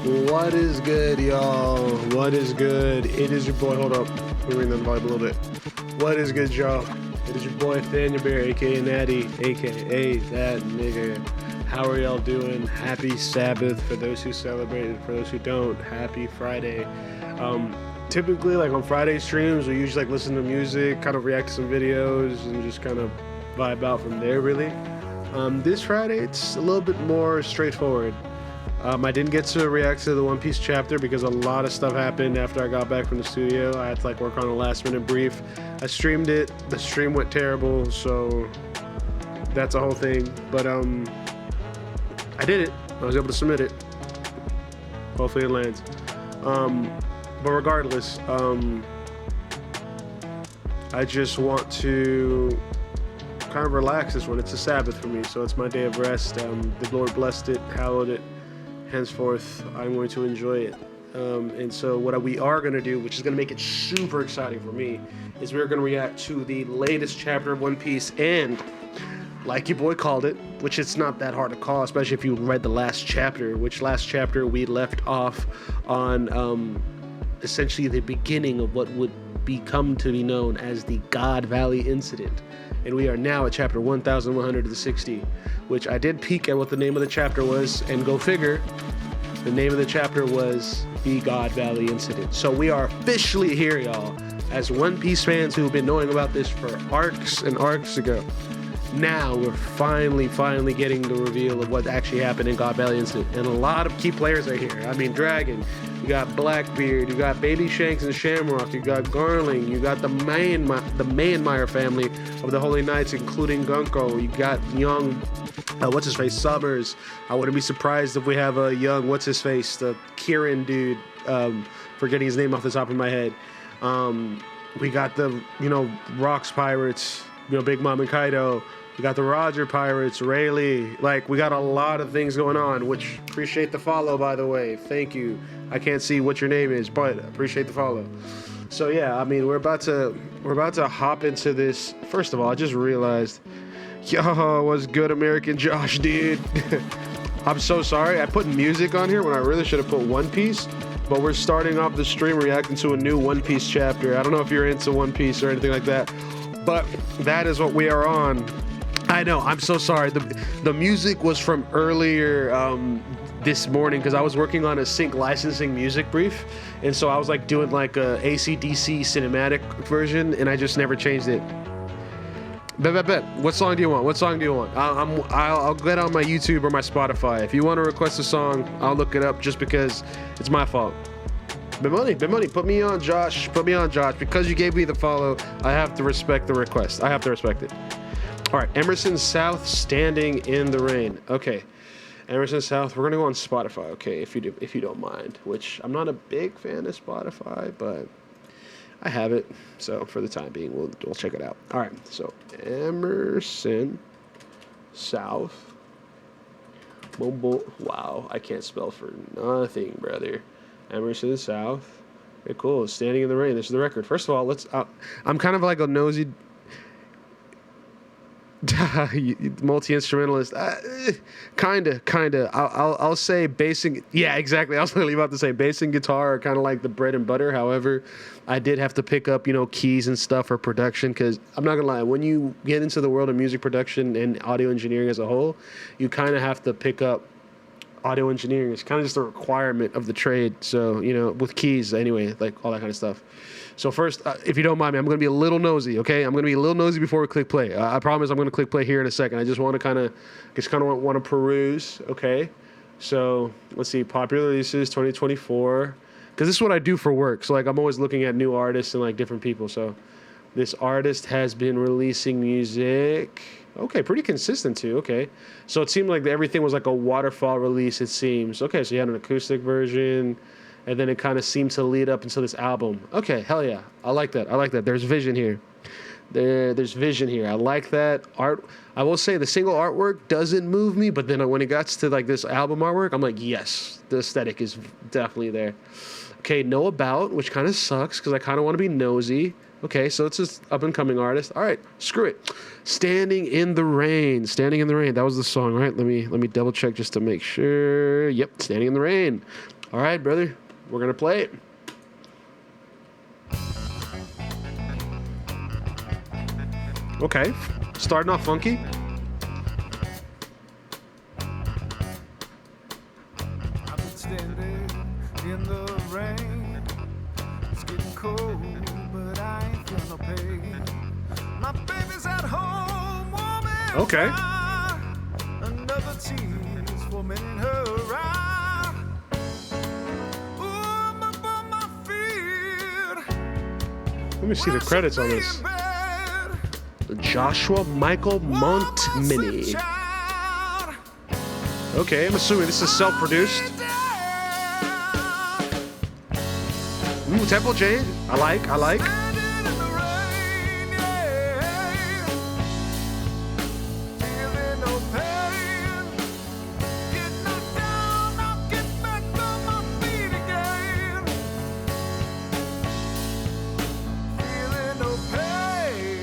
What is good, y'all? What is good? It is your boy. Hold up. Let me ring that volume a little bit. What is good, y'all? It is your boy, ThaniaBear, a.k.a. Natty, a.k.a. that nigga. How are y'all doing? Happy Sabbath for those who celebrate it. For those who don't, happy Friday. Typically, like on Friday streams, we usually like listen to music, kind of react to some videos, and just kind of vibe out from there, really. This Friday, it's a little bit more straightforward. I didn't get to react to the One Piece chapter because a lot of stuff happened after I got back from the studio. I had to like work on a last minute brief. I streamed it. The stream went terrible, so that's a whole thing. But I did it. I was able to submit it. Hopefully it lands. But regardless, I just want to kind of relax this one. It's a Sabbath for me, so it's my day of rest. The Lord blessed it, hallowed it. Henceforth, I'm going to enjoy it. And so what we are going to do, which is going to make it super exciting for me, is we're going to react to the latest chapter of One Piece. And like your boy called it, which it's not that hard to call, especially if you read the last chapter, which last chapter we left off on essentially the beginning of what would become to be known as the God Valley Incident. And we are now at chapter 1160, which I did peek at what the name of the chapter was, and go figure, the name of the chapter was the God Valley Incident. So we are officially here, y'all, as One Piece fans who've been knowing about this for arcs and arcs ago. Now we're finally getting the reveal of what actually happened in God Valley Incident. And a lot of key players are here. I mean, Dragon, you got Blackbeard, you got Baby Shanks and Shamrock, you got Garling, you got the Mayenmeyer family of the Holy Knights, including Gunko, you got young, what's-his-face, Summers. I wouldn't be surprised if we have a young, what's-his-face, the Kieran dude, forgetting his name off the top of my head. We got the, Rocks Pirates, Big Mom and Kaido. We got the Roger Pirates, Rayleigh. Like, we got a lot of things going on, which appreciate the follow, by the way. Thank you. I can't see what your name is, but appreciate the follow. So yeah, I mean, we're about to hop into this. First of all, I just realized, yo, what's good, American Josh, dude? I'm so sorry. I put music on here when I really should have put One Piece, but we're starting off the stream reacting to a new One Piece chapter. I don't know if you're into One Piece or anything like that, but that is what we are on. I know, I'm so sorry. The music was from earlier this morning because I was working on a sync licensing music brief, and so I was like doing like a AC/DC cinematic version, and I just never changed it. Bet. What song do you want? I'll get on my YouTube or my Spotify. If you want to request a song, I'll look it up just because it's my fault. Money, put me on, Josh. Because you gave me the follow, I have to respect the request. I have to respect it. All right, Emerson South, Standing in the Rain. Okay, Emerson South, we're gonna go on Spotify, okay, if you don't mind, which I'm not a big fan of Spotify, but I have it, so for the time being, we'll check it out. All right, so Emerson South. Wow, I can't spell for nothing, brother. Emerson South. Okay, cool. Standing in the Rain. This is the record. First of all, I'm kind of like a nosy multi-instrumentalist. Kinda. I'll say bass and, yeah, exactly. I was literally about to say bass and guitar are kind of like the bread and butter. However, I did have to pick up, keys and stuff for production, because I'm not gonna lie, when you get into the world of music production and audio engineering as a whole, you kind of have to pick up audio engineering. It's kind of just a requirement of the trade. So, with keys anyway, like all that kind of stuff. So first, if you don't mind me, I'm going to be a little nosy, okay? I'm going to be a little nosy before we click play. I promise I'm going to click play here in a second. I just want to want to peruse, okay? So let's see, popular releases 2024, because this is what I do for work. So like I'm always looking at new artists and like different people. So this artist has been releasing music. Okay, pretty consistent too. Okay, so it seemed like everything was like a waterfall release, it seems. Okay, so you had an acoustic version, and then it kind of seemed to lead up into this album. Okay, hell yeah, I like that. There's vision here. There's vision here. I like that art. I will say the single artwork doesn't move me, but then when it got to like this album artwork, I'm like, yes, the aesthetic is definitely there. Okay, Know About, which kind of sucks because I kind of want to be nosy. Okay, so it's this up-and-coming artist. All right, screw it. Standing in the Rain. That was the song, right? Let me double check just to make sure. Yep, Standing in the Rain. All right, brother. We're going to play it. Okay. Starting off funky. I've been standing in the rain. It's getting cold, but I ain't feeling no pain. My baby's at home, warm and Okay. dry. Another tease for me in her eye. Ooh, I'm up on my feet. Let me see the credits on this. Joshua Michael Montminy. Okay, I'm assuming this is self-produced. Ooh, Temple Jade. I like.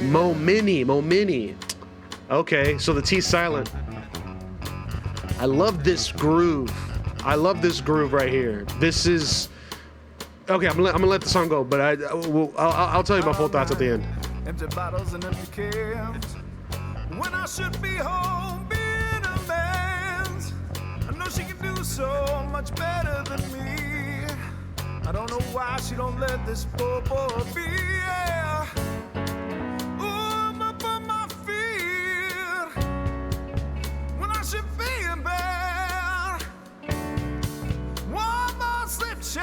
Momini. Okay, so the T's silent. I love this groove. Right here. This is okay. I'm gonna let the song go, but I'll tell you my full thoughts at the end. Empty bottles and empty cans. When I should be home being a man. I know she can do so much better than me. I don't know why she don't let this poor boy be. Yeah.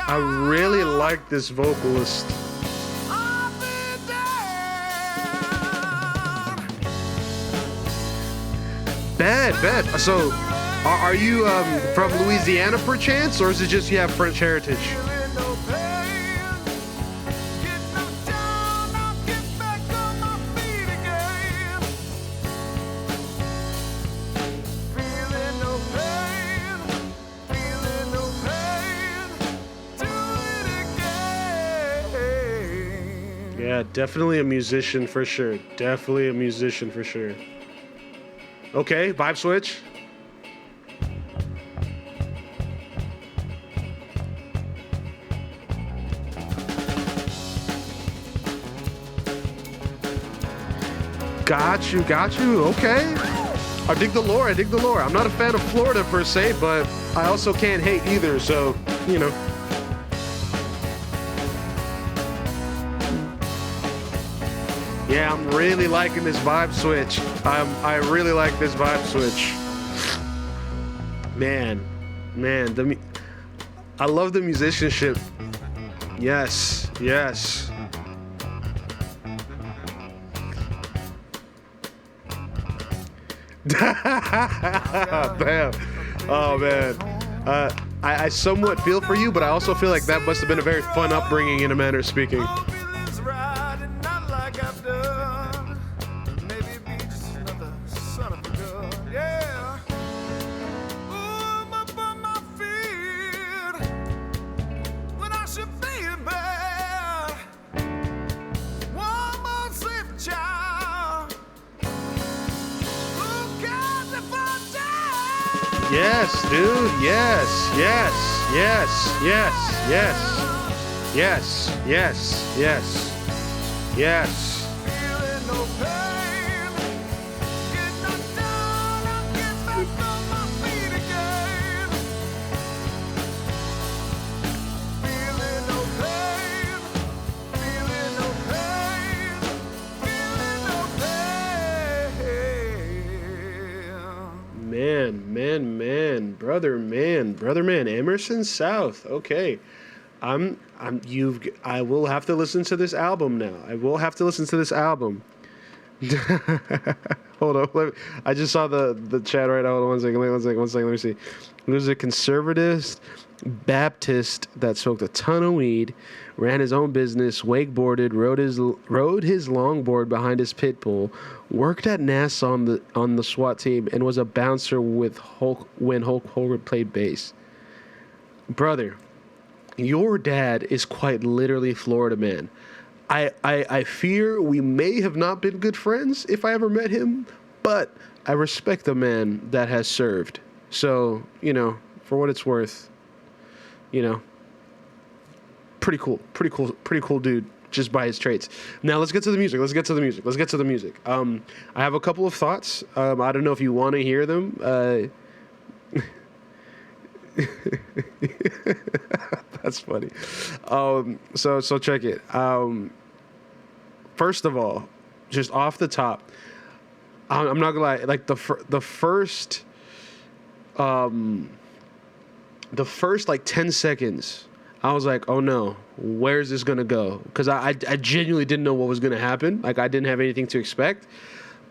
I really like this vocalist. Bad. So, are you from Louisiana perchance, or is it just you have French heritage? Yeah, definitely a musician for sure. Okay, vibe switch. Got you. Okay. I dig the lore. I'm not a fan of Florida per se, but I also can't hate either, so, you know. Yeah, I'm really liking this vibe switch. I really like this vibe switch. Man, I love the musicianship. Yes. Bam. Oh man. I somewhat feel for you, but I also feel like that must have been a very fun upbringing in a manner of speaking. Yes, dude. Yes. Brother man, Emerson South. Okay. I will have to listen to this album now. Hold on. I just saw the chat right now. Hold on one second. Let me see. He was a conservative Baptist that smoked a ton of weed, ran his own business, wakeboarded, rode his longboard behind his pit bull, worked at NASA on the SWAT team, and was a bouncer with when Hulk Hogan played bass. Brother, your dad is quite literally Florida man. I fear we may have not been good friends if I ever met him, but I respect the man that has served. So, you know, for what it's worth, you know, pretty cool dude just by his traits. Now let's get to the music. I have a couple of thoughts. I don't know if you want to hear them. That's funny. So check it. First of all, just off the top, I'm not gonna lie. Like the first like 10 seconds, I was like, oh no, where's this gonna go? Because I genuinely didn't know what was gonna happen. Like I didn't have anything to expect.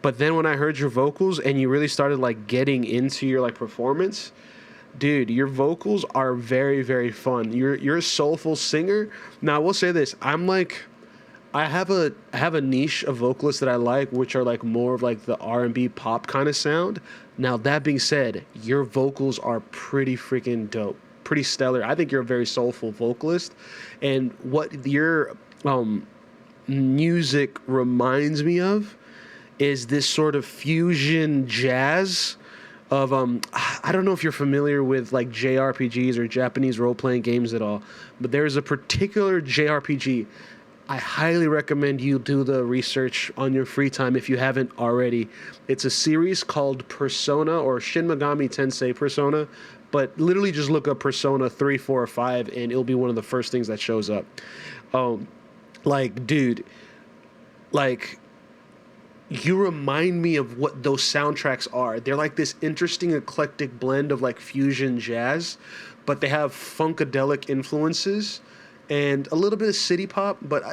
But then when I heard your vocals and you really started like getting into your like performance, dude, your vocals are very, very fun. You're a soulful singer. Now I will say this, I have a niche of vocalists that I like, which are like more of like the R&B pop kind of sound. Now that being said, your vocals are pretty freaking dope, pretty stellar. I think you're a very soulful vocalist, and what your music reminds me of is this sort of fusion jazz of I don't know if you're familiar with like JRPGs or Japanese role-playing games at all, but there's a particular JRPG. I highly recommend you do the research on your free time if you haven't already. It's a series called Persona, or Shin Megami Tensei Persona, but literally just look up Persona 3, 4, or 5 and it'll be one of the first things that shows up. Like, dude, like, you remind me of what those soundtracks are. They're like this interesting eclectic blend of like fusion jazz, but they have funkadelic influences and a little bit of city pop, but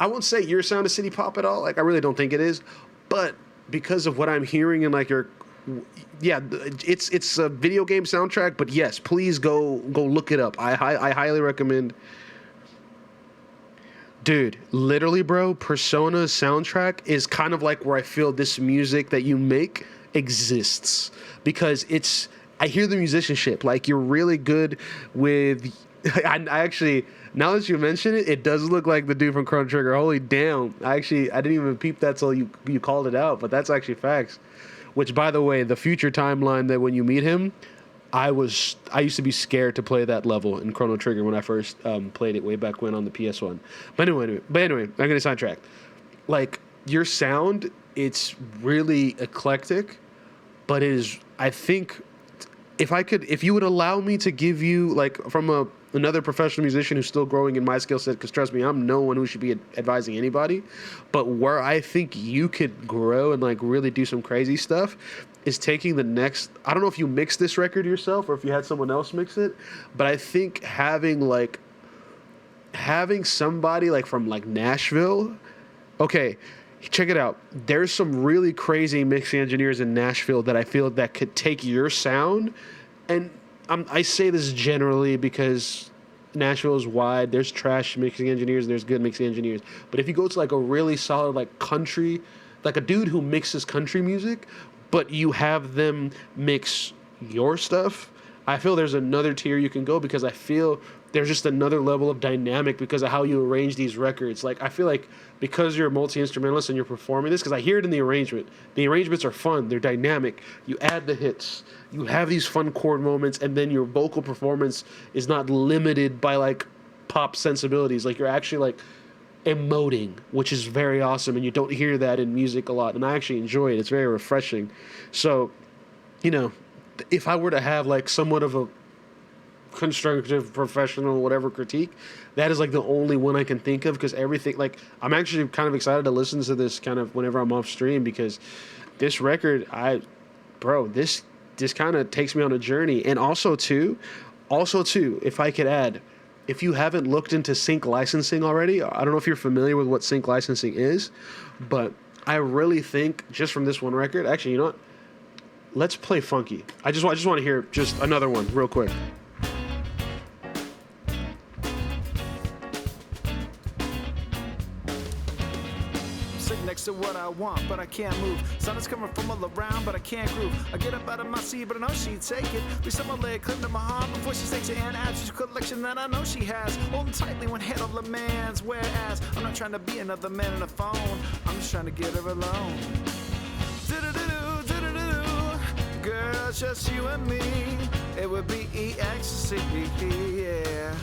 I won't say your sound is city pop at all. Like, I really don't think it is, but because of what I'm hearing in like your, yeah, it's a video game soundtrack, but yes, please go look it up. I highly recommend. Dude, literally, bro, Persona's soundtrack is kind of like where I feel this music that you make exists, because I hear the musicianship. Like, you're really good with, I actually, now that you mention it, it does look like the dude from Chrono Trigger. Holy damn. I didn't even peep that till you called it out, but that's actually facts. Which, by the way, the future timeline that when you meet him, I used to be scared to play that level in Chrono Trigger when I first played it way back when on the PS1. But anyway, I'm gonna sidetrack. Like, your sound, it's really eclectic, but it is, I think, if you would allow me to give you, like, from another professional musician who's still growing in my skill set, because trust me, I'm no one who should be advising anybody, but where I think you could grow and like really do some crazy stuff is taking the next, I don't know if you mixed this record yourself or if you had someone else mix it, but I think having somebody like from like Nashville, okay, check it out. There's some really crazy mixing engineers in Nashville that I feel that could take your sound, and I say this generally because Nashville is wide. There's trash mixing engineers and there's good mixing engineers. But if you go to like a really solid like country, like a dude who mixes country music, but you have them mix your stuff, I feel there's another tier you can go, because I feel there's just another level of dynamic because of how you arrange these records. Like, I feel like because you're a multi-instrumentalist and you're performing this, because I hear it in the arrangement. The arrangements are fun. They're dynamic. You add the hits. You have these fun chord moments, and then your vocal performance is not limited by, like, pop sensibilities. Like, you're actually, like, emoting, which is very awesome, and you don't hear that in music a lot, and I actually enjoy it. It's very refreshing. So, you know, if I were to have, like, somewhat of a constructive, professional, whatever critique, that is like the only one I can think of, because everything, like, I'm actually kind of excited to listen to this kind of whenever I'm off stream, because this record, this kind of takes me on a journey. And also too, if I could add, if you haven't looked into sync licensing already, I don't know if you're familiar with what sync licensing is, but I really think just from this one record, actually, you know what? Let's play Funky. I just want to hear just another one real quick. Next to what I want, but I can't move. Sun is coming from all around, but I can't groove. I get up out of my seat, but I know she'd take it. We saw my leg clean to my heart before she takes it and adds to the collection that I know she has. Holding tightly when head over man's. Whereas I'm not trying to be another man on the phone. I'm just trying to get her alone. Do-do-do-do, do-do-do-do. Girl, it's just you and me. it would be ecstasy, yeah.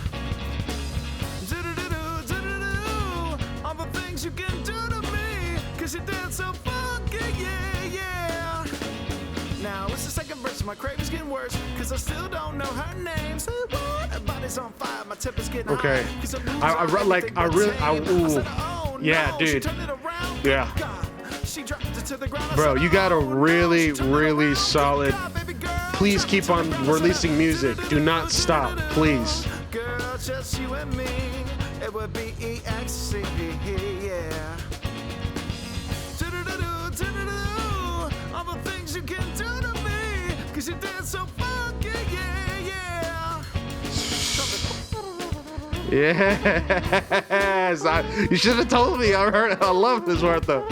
Do-do-do-do, do-do-do, all the things you can do to me, 'cause you dance so funky, yeah, yeah. Now it's the second verse, my craving's getting worse, 'cause I still don't know her name. Say what? Her body's on fire, my temper's getting Okay. high. 'Cause I'm I losing like, everything I but really, I, tame. I ooh. said, oh, Yeah, no. dude. She turned it around. Yeah. God. She dropped it to the ground. I Bro, said, you got a oh, no. really, She turned it really around. solid. God, baby girl. Please keep on releasing music. Do not stop, please. Girl, just you and me. It would be ecstasy, yeah. Do-do-do-do, do-do-do, all the things you can do to me, 'cause you dance so funky, yeah, yeah. Yes, you should have told me. I love this part though.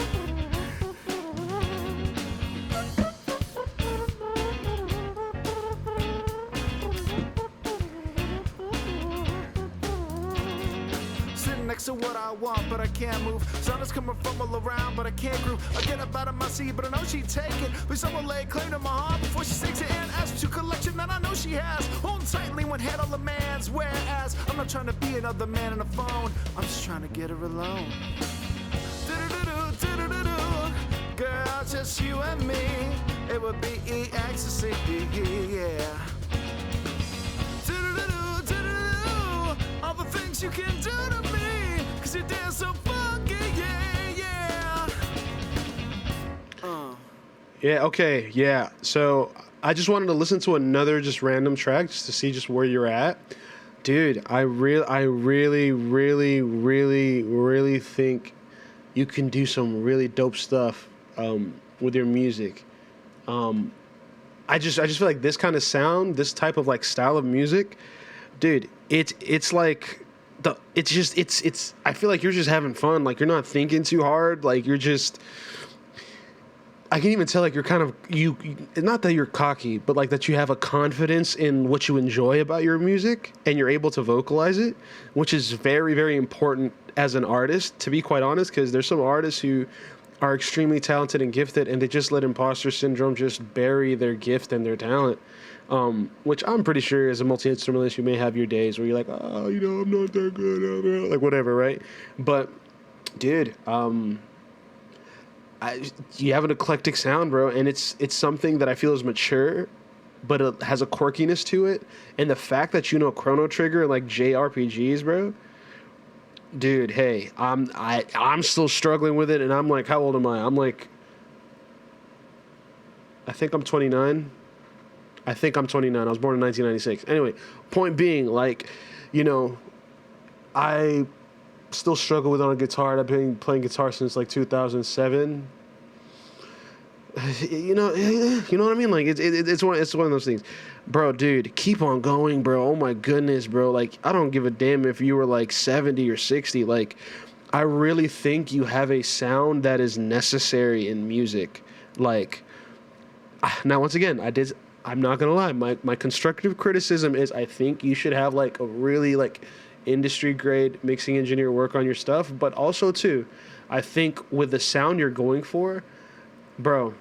Sitting next to what I want, but I can't move. Sun is coming from all around, but I can't groove. I get up out of my seat, but I know she'd take it. Please someone lay claim to my heart before she stakes it in. Ask to collection that I know she has. Hold tightly when head on the man's. Whereas I'm not trying to be another man on the phone. I'm just trying to get her alone. Do-do-do-do, do-do-do-do. Girl, just you and me. It would be ecstasy, yeah. Do-do-do-do, do-do-do, all the things you can do to me, 'cause you dance so funky, yeah, yeah. Yeah, okay, yeah. So I just wanted to listen to another just random track just to see just where you're at. Dude, I really think you can do some really dope stuff with your music. I just feel like this kind of sound, this type of like style of music, dude, it's like it's I feel like you're just having fun, like you're not thinking too hard, like you're just, I can even tell like you're kind of you not that you're cocky, but like that you have a confidence in what you enjoy about your music and you're able to vocalize it, which is very, very important as an artist, to be quite honest, because there's some artists who are extremely talented and gifted and they just let imposter syndrome just bury their gift and their talent. Which I'm pretty sure as a multi-instrumentalist you may have your days where you're like, oh, you know, I'm not that good, like whatever, right? But dude, you have an eclectic sound, bro, and it's something that I feel is mature, but it has a quirkiness to it. And the fact that you know Chrono Trigger and like JRPGs, bro, dude, hey, I'm still struggling with it, and I'm like, how old am I? I'm like, I think I'm 29. I was born in 1996. Anyway, point being, like, you know, I still struggle with it on a guitar. I've been playing guitar since like 2007. You know what I mean? Like it's one of those things, bro. Dude, keep on going, bro. Oh my goodness, bro. Like I don't give a damn if you were like 70 or 60. Like I really think you have a sound that is necessary in music. Like now, once again, I'm not gonna lie. My constructive criticism is I think you should have like a really like industry grade mixing engineer work on your stuff, but also too, I think with the sound you're going for, bro,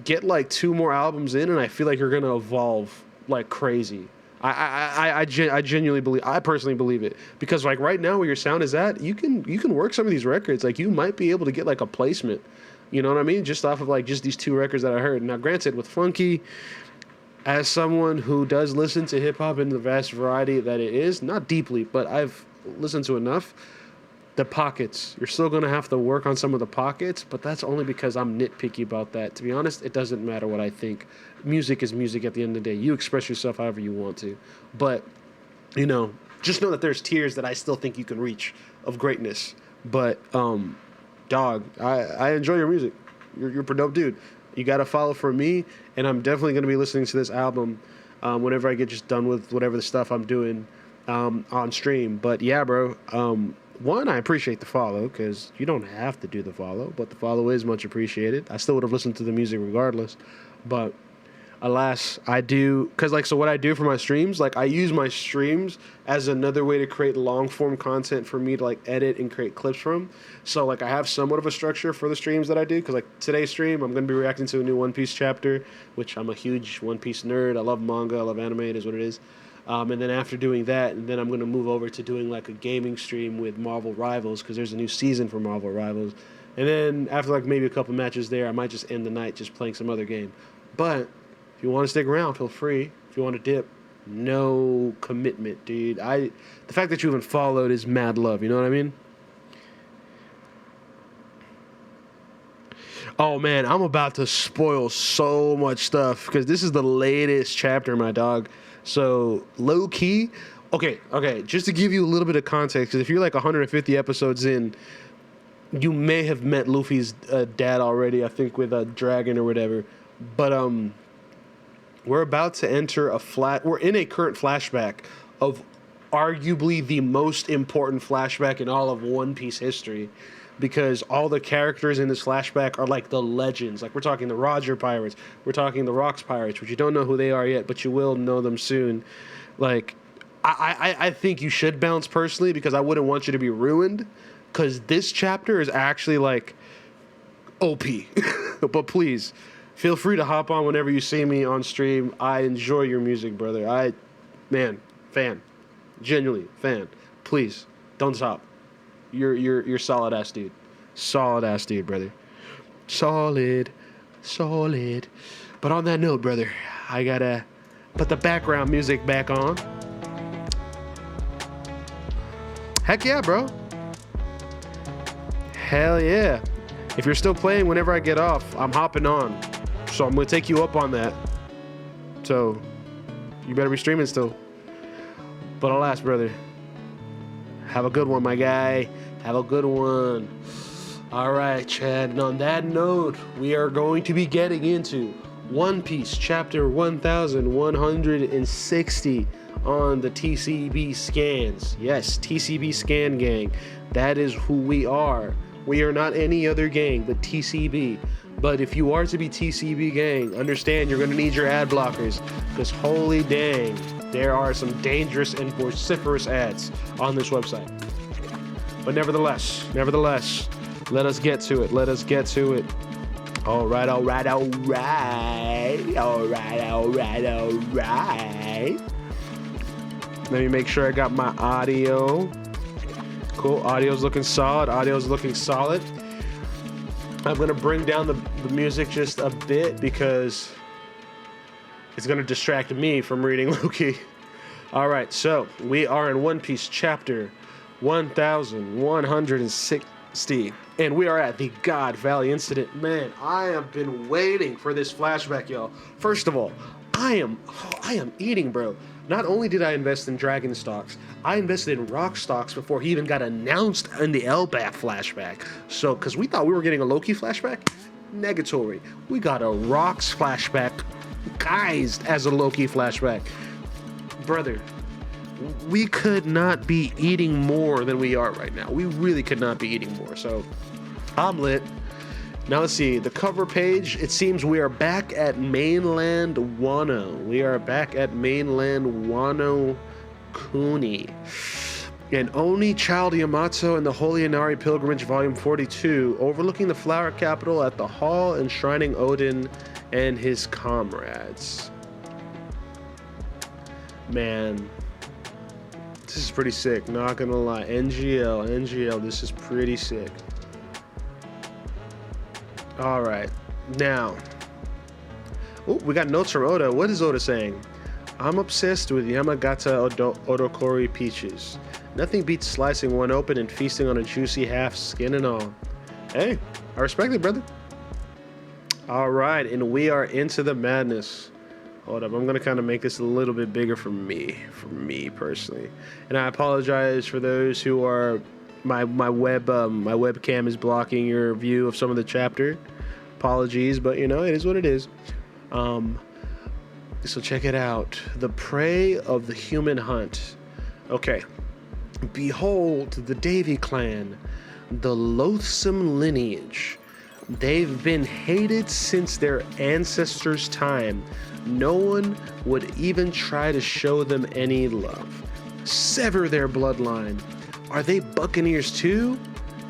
get like 2 more albums in, and I feel like you're gonna evolve like crazy. I genuinely believe, I personally believe it, because like right now where your sound is at, you can work some of these records. Like you might be able to get like a placement, you know what I mean? Just off of like just these 2 records that I heard. Now, granted, with Funky, as someone who does listen to hip hop in the vast variety that it is, not deeply, but I've listened to enough. The pockets, you're still going to have to work on some of the pockets, but that's only because I'm nitpicky about that. To be honest, it doesn't matter what I think. Music is music at the end of the day. You express yourself however you want to. But, you know, just know that there's tiers that I still think you can reach of greatness. But, dog, I enjoy your music. You're a dope dude. You got to follow for me, and I'm definitely going to be listening to this album whenever I get just done with whatever the stuff I'm doing on stream. But, yeah, bro, one, I appreciate the follow, because you don't have to do the follow, but the follow is much appreciated. I still would have listened to the music regardless. But Alas, I do, because like, so what I do for my streams, like I use my streams as another way to create long form content for me to like edit and create clips from. So like I have somewhat of a structure for the streams that I do, because like today's stream, I'm going to be reacting to a new One Piece chapter, which I'm a huge One Piece nerd. I love manga, I love anime, it is what it is. And then after doing that, and then I'm going to move over to doing like a gaming stream with Marvel Rivals, because there's a new season for Marvel Rivals. And then after like maybe a couple matches there, I might just end the night just playing some other game. But if you want to stick around, feel free. If you want to dip, no commitment, dude. The fact that you even followed is mad love, you know what I mean? Oh man, I'm about to spoil so much stuff because this is the latest chapter, my dog. So low key, okay, just to give you a little bit of context, because if you're like 150 episodes in, you may have met Luffy's dad already, I think with a dragon or whatever. But we're about to enter we're in a current flashback of arguably the most important flashback in all of One Piece history, because all the characters in this flashback are like the legends. Like we're talking the Roger Pirates, we're talking the Rocks Pirates, which you don't know who they are yet, but you will know them soon. Like I think you should bounce personally, because I wouldn't want you to be ruined, because this chapter is actually like OP. But please feel free to hop on whenever you see me on stream. I enjoy your music, brother. Fan, genuinely fan. Please don't stop. You're solid ass dude. Solid ass dude, brother. Solid. But on that note, brother, I gotta put the background music back on. Heck yeah, bro. Hell yeah. If you're still playing whenever I get off, I'm hopping on. So I'm gonna take you up on that. So you better be streaming still. But alas, brother, have a good one, my guy. Have a good one. All right, Chad. And on that note, we are going to be getting into One Piece Chapter 1160 on the TCB scans. Yes, TCB scan gang. That is who we are. We are not any other gang but TCB. But if you are to be TCB gang, understand you're going to need your ad blockers, because holy dang, there are some dangerous and vociferous ads on this website. But nevertheless, let us get to it. All right. Let me make sure I got my audio. Cool, audio's looking solid. I'm going to bring down the music just a bit because it's going to distract me from reading Loki. All right, so we are in One Piece Chapter 1160, and we are at the God Valley incident. Man, I have been waiting for this flashback, y'all. First of all, I am eating, bro. Not only did I invest in dragon stocks, I invested in rock stocks before he even got announced in the Elbaf flashback. So, because we thought we were getting a Loki flashback, negatory. We got a rocks flashback, guised as a Loki flashback. Brother, we could not be eating more than we are right now. We really could not be eating more. So, I'm lit. Now let's see, the cover page, it seems we are back at mainland Wano. Kuni. And Oni, Child Yamato, and the Holy Inari Pilgrimage, Volume 42, overlooking the flower capital at the hall enshrining Odin and his comrades. Man, this is pretty sick, not gonna lie. NGL, this is pretty sick. All right, now, we got notes from Oda. What is Oda saying? I'm obsessed with Yamagata Odokori peaches. Nothing beats slicing one open and feasting on a juicy half, skin and all. Hey, I respect it, brother. All right, and we are into the madness. Hold up, I'm gonna kind of make this a little bit bigger for me personally. And I apologize for those who are my webcam is blocking your view of some of the chapter. Apologies, but you know, it is what it is. So check it out. The prey of the human hunt. Okay. Behold the Davy clan, the loathsome lineage. They've been hated since their ancestors' time, no one would even try to show them any love. Sever their bloodline. Are they Buccaneers too?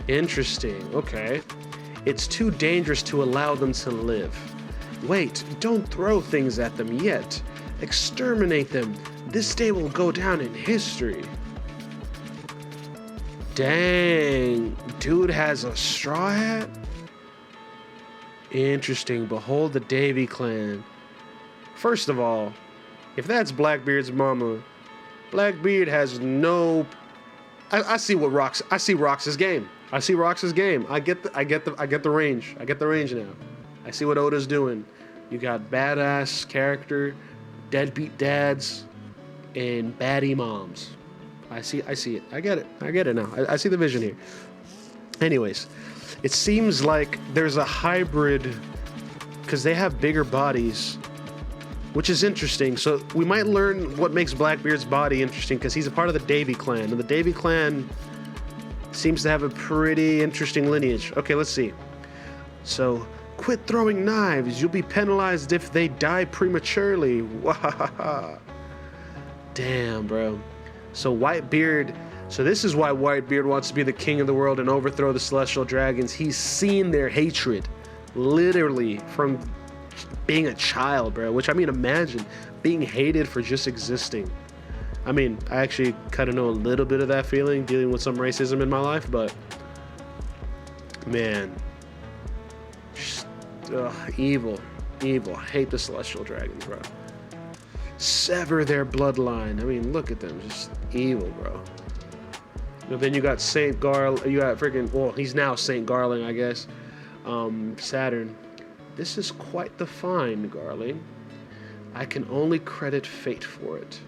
Interesting, okay. It's too dangerous to allow them to live. Wait, don't throw things at them yet. Exterminate them. This day will go down in history. Dang, dude has a straw hat? Interesting, behold the Davy clan. First of all, if that's Blackbeard's mama, Blackbeard has no... I see Rox's game. I get the range. I get the range now. I see what Oda's doing. You got badass character, deadbeat dads, and baddie moms. I see it. I get it now. I see the vision here. Anyways, it seems like there's a hybrid because they have bigger bodies, which is interesting. So we might learn what makes Blackbeard's body interesting because he's a part of the Davy clan, and the Davy clan seems to have a pretty interesting lineage. Okay, let's see. So, quit throwing knives. You'll be penalized if they die prematurely. Wahaha. Damn, bro. So Whitebeard, so this is why Whitebeard wants to be the king of the world and overthrow the celestial dragons. He's seen their hatred, literally, from being a child, bro. Which, I mean, imagine being hated for just existing. I mean, I actually kind of know a little bit of that feeling, dealing with some racism in my life, but man, just, evil. I hate the celestial dragons, bro. Sever their bloodline. I mean, look at them, just evil, bro. And then you got Saint Garl. You got freaking. Well, he's now Saint Garling, I guess. Saturn. This is quite the find, Garling. I can only credit fate for it.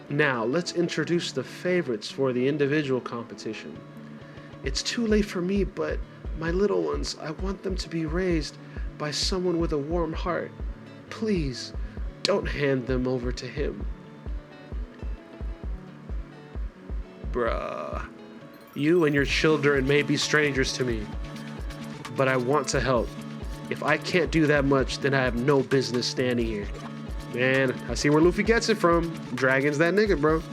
Now, let's introduce the favorites for the individual competition. It's too late for me, but my little ones, I want them to be raised by someone with a warm heart. Please, don't hand them over to him. Bruh. You and your children may be strangers to me, but I want to help. If I can't do that much, then I have no business standing here. Man, I see where Luffy gets it from. Dragon's that nigga, bro.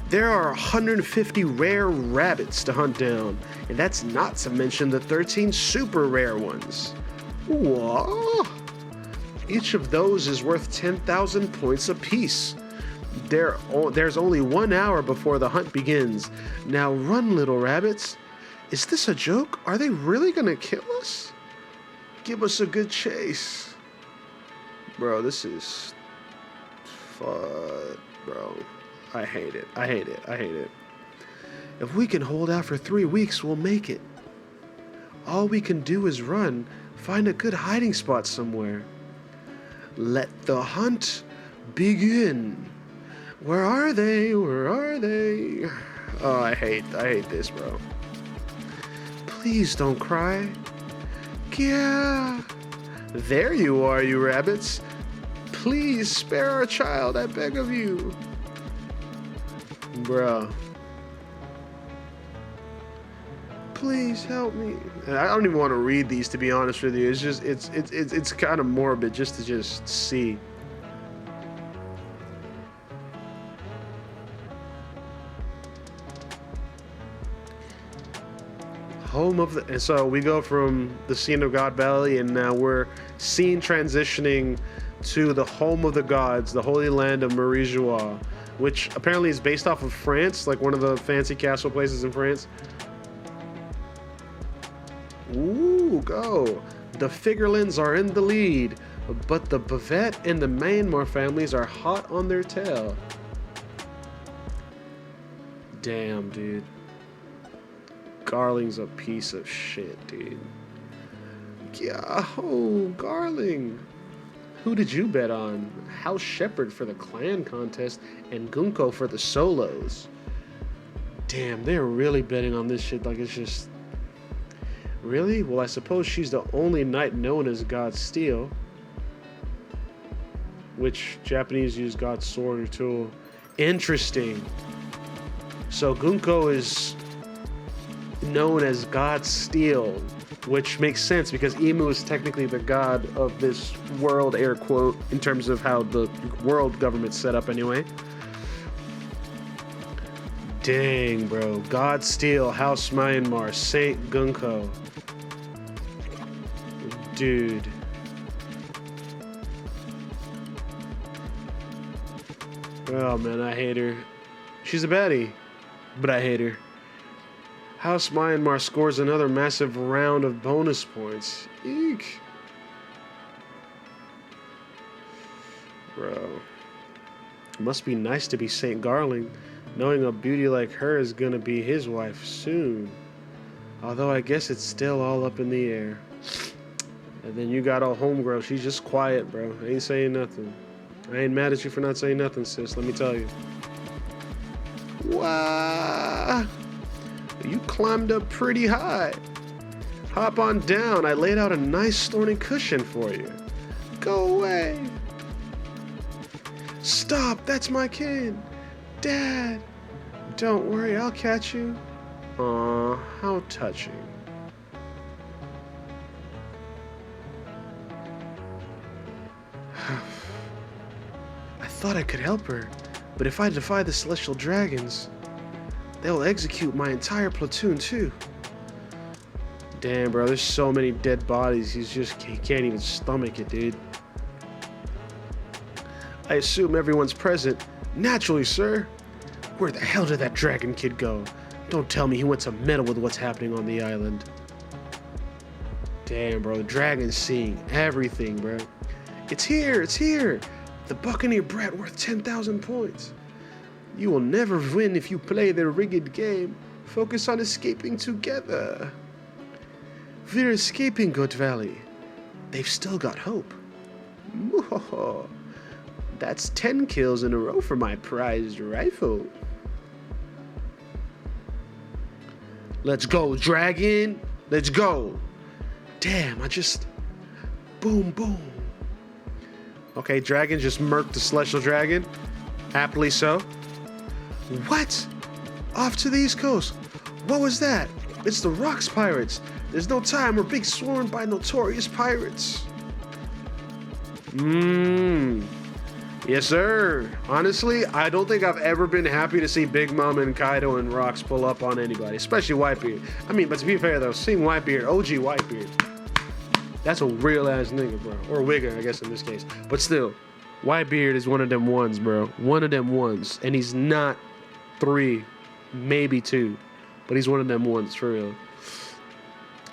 There are 150 rare rabbits to hunt down, and that's not to mention the 13 super rare ones. Whoa! Each of those is worth 10,000 points apiece. There's only 1 hour before the hunt begins. Now run, little rabbits. Is this a joke? Are they really gonna kill us? Give us a good chase. Bro, this is fun, bro. I hate it. If we can hold out for 3 weeks, we'll make it. All we can do is run, find a good hiding spot somewhere. Let the hunt begin. Where are they? Oh, I hate this, bro. Please don't cry. Yeah. There you are, you rabbits. Please spare our child, I beg of you. Bruh. Please help me. And I don't even want to read these, to be honest with you. It's just, it's kind of morbid just to just see. Home of the, and so we go from the scene of God Valley, and now we're transitioning to the home of the gods, the Holy Land of Marie-Joie, which apparently is based off of France, like one of the fancy castle places in France. Ooh, go. The Figurlins are in the lead, but the Bavette and the Mainmar families are hot on their tail. Damn, dude. Garling's a piece of shit, dude. Yeah, oh, Garling. Who did you bet on? House Shepherd for the clan contest and Gunko for the solos. Damn, they're really betting on this shit like it's just... Really? Well, I suppose she's the only knight known as God's Steel. Which Japanese use God's sword or tool. Interesting. So Gunko is known as God Steel, which makes sense because Emu is technically the god of this world, air quote, in terms of how the world government's set up anyway. Dang, bro. God Steel, House Myanmar, Saint Gunko. Dude. Oh, man, I hate her. She's a baddie, but I hate her. House Myanmar scores another massive round of bonus points. Eek. Bro. Must be nice to be St. Garling, knowing a beauty like her is gonna be his wife soon. Although I guess it's still all up in the air. And then you got a homegirl. She's just quiet, bro. Ain't saying nothing. I ain't mad at you for not saying nothing, sis. Let me tell you. Wow. You climbed up pretty high. Hop on down. I laid out a nice thorny cushion for you. Go away. Stop. That's my kid. Dad. Don't worry. I'll catch you. Aw, how touching. I thought I could help her, but if I defy the celestial dragons, they'll execute my entire platoon too. Damn, bro, there's so many dead bodies, he can't even stomach it, dude. I assume everyone's present. Naturally, sir. Where the hell did that dragon kid go? Don't tell me he went to meddle with what's happening on the island. Damn, bro, the dragon's seeing everything, bro. It's here, it's here. The Buccaneer brat worth 10,000 points. You will never win if you play their rigged game. Focus on escaping together. We're escaping, Goat Valley. They've still got hope. That's 10 kills in a row for my prized rifle. Let's go, dragon. Let's go. Damn, boom, boom. Okay, dragon just murked the celestial dragon. Aptly so. What? Off to the east coast. What was that? It's the Rocks Pirates. There's no time. We're being sworn by notorious pirates. Yes, sir. Honestly, I don't think I've ever been happy to see Big Mom and Kaido and Rocks pull up on anybody, especially Whitebeard. I mean, but to be fair though, seeing Whitebeard, OG Whitebeard, that's a real ass nigga, bro. Or Wigger, I guess in this case. But still, Whitebeard is one of them ones, bro. One of them ones. And he's not 3, maybe 2. But he's one of them ones, for real.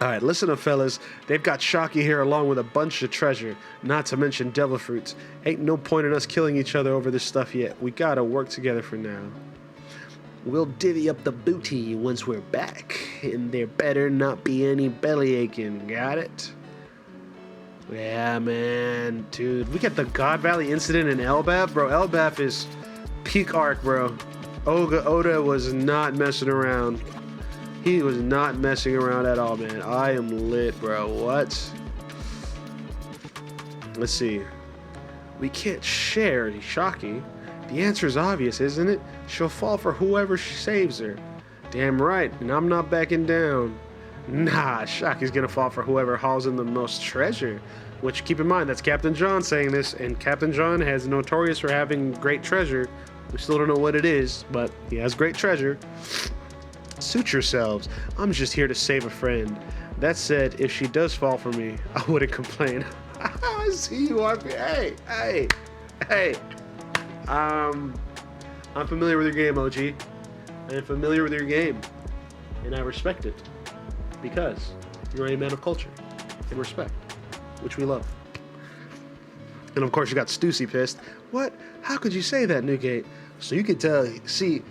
Alright, listen up, fellas. They've got Shocky here along with a bunch of treasure. Not to mention devil fruits. Ain't no point in us killing each other over this stuff yet. We gotta work together for now. We'll divvy up the booty once we're back. And there better not be any belly aching. Got it? Yeah, man. Dude, we got the God Valley incident in Elbaf. Bro, Elbaf is peak arc, bro. Oda was not messing around. He was not messing around at all, man. I am lit, bro. What? Let's see. We can't share Shocky. The answer is obvious, isn't it? She'll fall for whoever saves her. Damn right, and I'm not backing down. Nah, Shocky's gonna fall for whoever hauls in the most treasure. Which, keep in mind, that's Captain John saying this, and Captain John has notorious for having great treasure. We still don't know what it is, but he has great treasure. Suit yourselves. I'm just here to save a friend. That said, if she does fall for me, I wouldn't complain. I see you on me. Hey. I'm familiar with your game, OG. I'm familiar with your game, and I respect it because you're a man of culture and respect, which we love. And of course, you got Stussy pissed. What? How could you say that, Newgate? So you could tell. See,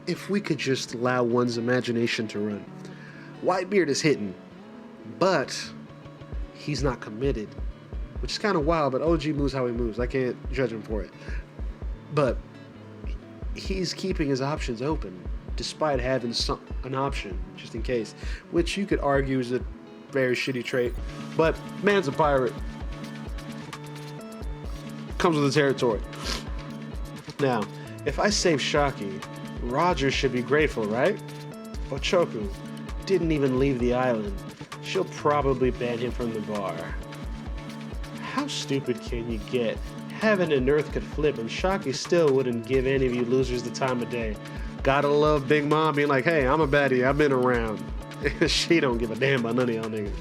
if we could just allow one's imagination to run. Whitebeard is hitting, but he's not committed, which is kind of wild, but OG moves how he moves. I can't judge him for it. But he's keeping his options open, despite having an option, just in case, which you could argue is a very shitty trait. But man's a pirate. Comes with the territory. Now, if I save Shocky, Roger should be grateful, right? Ochoku didn't even leave the island. She'll probably ban him from the bar. How stupid can you get? Heaven and earth could flip, and Shaki still wouldn't give any of you losers the time of day. Gotta love Big Mom being like, hey, I'm a baddie, I've been around. She don't give a damn about none of y'all niggas.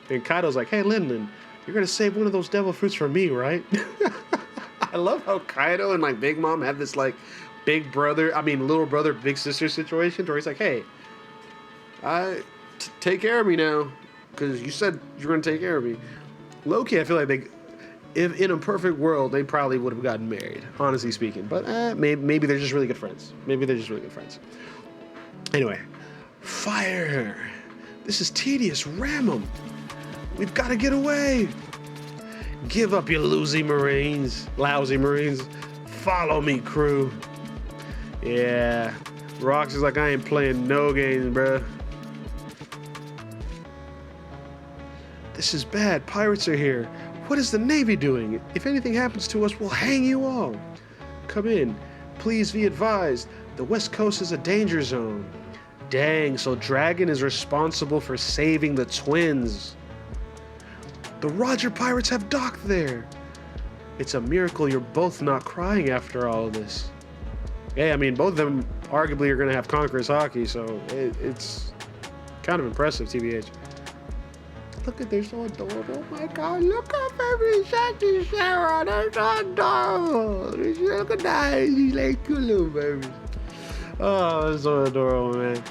And Kaido's like, hey, Lin, you're gonna save one of those devil fruits for me, right? I love how Kaido and like Big Mom have this like little brother, big sister situation where he's like, hey, take care of me now, because you said you're gonna take care of me. Low-key, I feel like if in a perfect world, they probably would have gotten married, honestly speaking. But maybe they're just really good friends. Anyway, fire! This is tedious. Ram 'em. We've got to get away. Give up, you lousy Marines. Follow me, crew. Yeah, Rox is like, I ain't playing no games, bruh. This is bad. Pirates are here. What is the Navy doing? If anything happens to us, we'll hang you all. Come in. Please be advised. The West Coast is a danger zone. Dang, so Dragon is responsible for saving the twins. The Roger pirates have docked there. It's a miracle you're both not crying after all of this. Yeah, I mean, both of them arguably are going to have Conqueror's hockey, so it's kind of impressive, TBH. Look at, they're so adorable. Oh my god, look how baby Shaki Sarah, they're so adorable. Look at that, she's like two little babies. Oh, that's so adorable, man.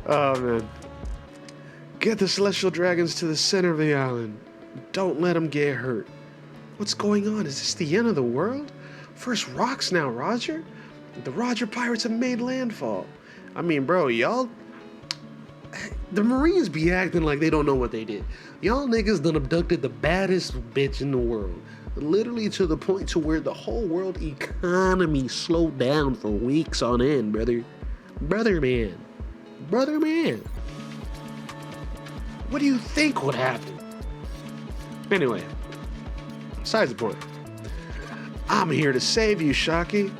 Oh, man. Get the celestial dragons to the center of the island. Don't let them get hurt. What's going on? Is this the end of the world? First rocks, now Roger? The Roger pirates have made landfall. I mean, bro, y'all... The Marines be acting like they don't know what they did. Y'all niggas done abducted the baddest bitch in the world. Literally to the point to where the whole world economy slowed down for weeks on end, brother. Brother man. What do you think would happen? Anyway, besides the point. I'm here to save you, Shaki.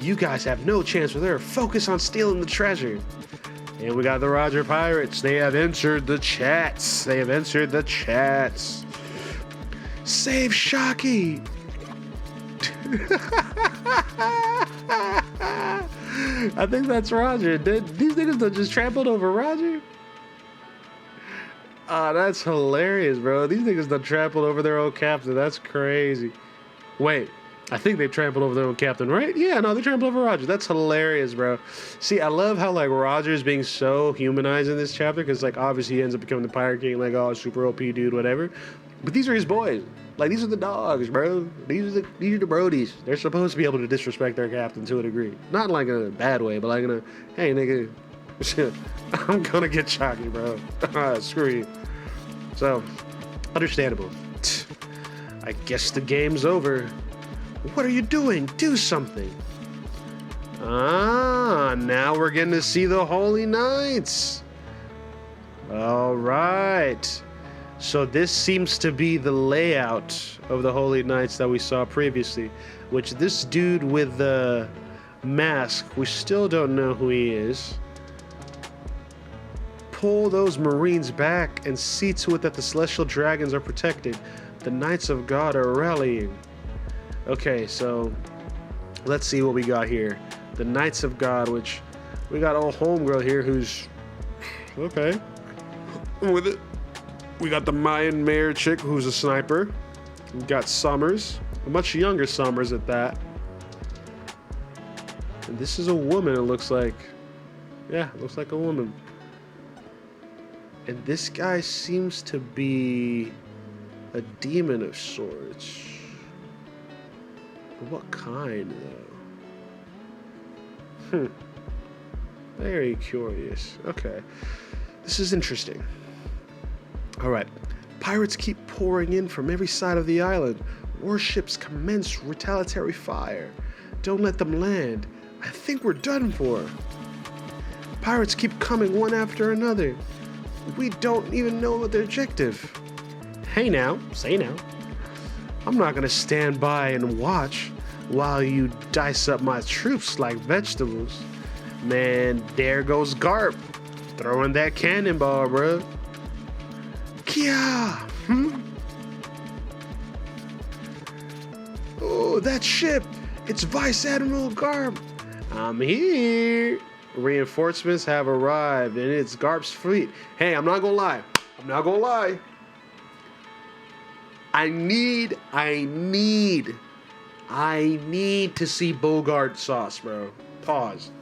You guys have no chance with her. Focus on stealing the treasure. And we got the Roger Pirates. They have entered the chats. Save Shaki. I think that's Roger. These niggas done just trampled over Roger? Ah, that's hilarious, bro. These niggas done trampled over their own captain. That's crazy. Wait. I think they've trampled over their own captain, right? Yeah, no, they trampled over Roger. That's hilarious, bro. See, I love how, like, Roger's being so humanized in this chapter, because, like, obviously he ends up becoming the Pirate King, like, oh, super OP dude, whatever. But these are his boys. Like, these are the dogs, bro. These are the brodies. They're supposed to be able to disrespect their captain to a degree. Not, like, in a bad way, but, like, in a, hey, nigga, I'm gonna get Shaki, bro. Screw you. So, understandable. I guess the game's over. What are you doing? Do something. Ah, now we're getting to see the Holy Knights. All right. So this seems to be the layout of the Holy Knights that we saw previously, which this dude with the mask, we still don't know who he is. Pull those Marines back and see to it that the Celestial Dragons are protected. The Knights of God are rallying. Okay, so let's see what we got here. The Knights of God, which we got old homegirl here who's okay with it. We got the Mayan Mayor chick who's a sniper. We got Summers, a much younger Summers at that. And this is a woman, it looks like. Yeah, it looks like a woman. And this guy seems to be a demon of sorts. What kind, though? Very curious. Okay. This is interesting. Alright. Pirates keep pouring in from every side of the island. Warships commence retaliatory fire. Don't let them land. I think we're done for. Pirates keep coming one after another. We don't even know what their objective. Hey now. Say now. I'm not gonna stand by and watch while you dice up my troops like vegetables. Man, there goes Garp. Throwing that cannonball, bro. Kia! Oh, that ship! It's Vice Admiral Garp! I'm here! Reinforcements have arrived, and it's Garp's fleet. Hey, I'm not gonna lie. I need to see Bogart sauce, bro. Pause.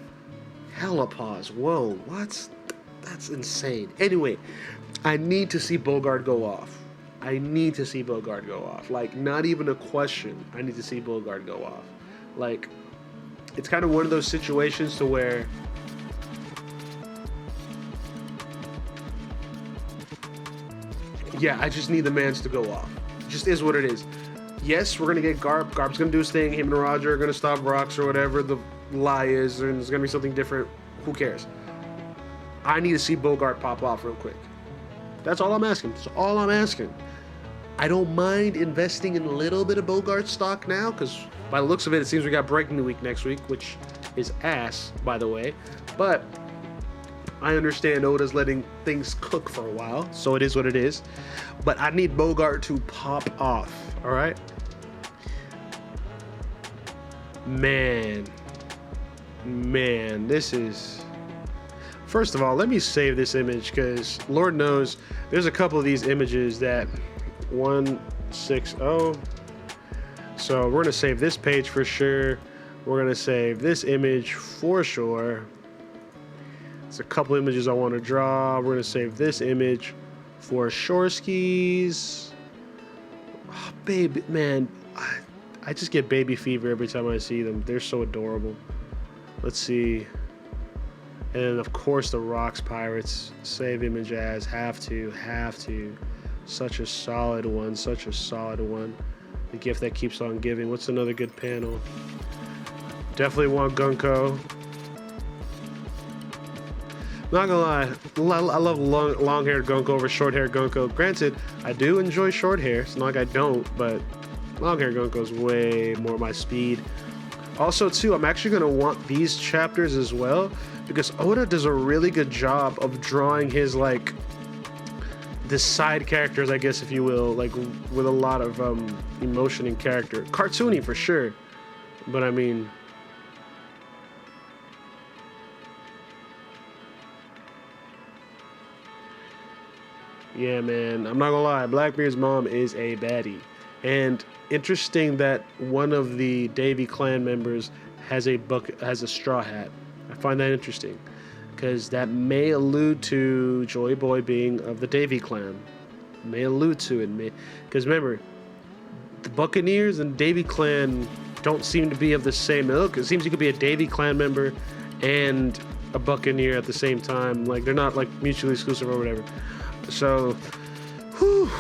Hella pause. Whoa, what? That's insane. Anyway, I need to see Bogart go off. Like, not even a question. I need to see Bogart go off. Like, it's kind of one of those situations to where I just need the mans to go off. It just is what it is. Yes, we're going to get Garp. Garp's going to do his thing. Him and Roger are going to stop rocks or whatever the lie is, and there's going to be something different. Who cares? I need to see Bogart pop off real quick. That's all I'm asking. I don't mind investing in a little bit of Bogart stock now, because by the looks of it, it seems we got Breaking Week next week, which is ass, by the way. But I understand Oda's letting things cook for a while, so it is what it is. But I need Bogart to pop off, all right? Man, this is... First of all, let me save this image, because Lord knows there's a couple of these images that 160. So we're going to save this page for sure. We're going to save this image for sure. There's a couple images I want to draw. We're going to save this image for Shorskis. Oh, baby, man, I just get baby fever every time I see them. They're so adorable. Let's see. And then, of course, the Rocks Pirates. Save image as. Have to. Such a solid one. The gift that keeps on giving. What's another good panel? Definitely want Gunko. Not gonna lie, I love long-haired Gunko over short-haired Gunko. Granted, I do enjoy short hair. It's not like I don't, but long-haired Gunko is way more my speed. Also, too, I'm actually gonna want these chapters as well, because Oda does a really good job of drawing his, like, the side characters, I guess, if you will, like, with a lot of emotion and character. Cartoony for sure, but I mean, yeah, man, I'm not gonna lie, Blackbeard's mom is a baddie. And interesting that one of the Davy clan members has a straw hat. I find that interesting, because that may allude to Joy Boy being of the Davy clan. May allude to it, because remember, the Buccaneers and Davy clan don't seem to be of the same ilk. It seems you could be a Davy clan member and a Buccaneer at the same time. Like, they're not like mutually exclusive or whatever. So, whew,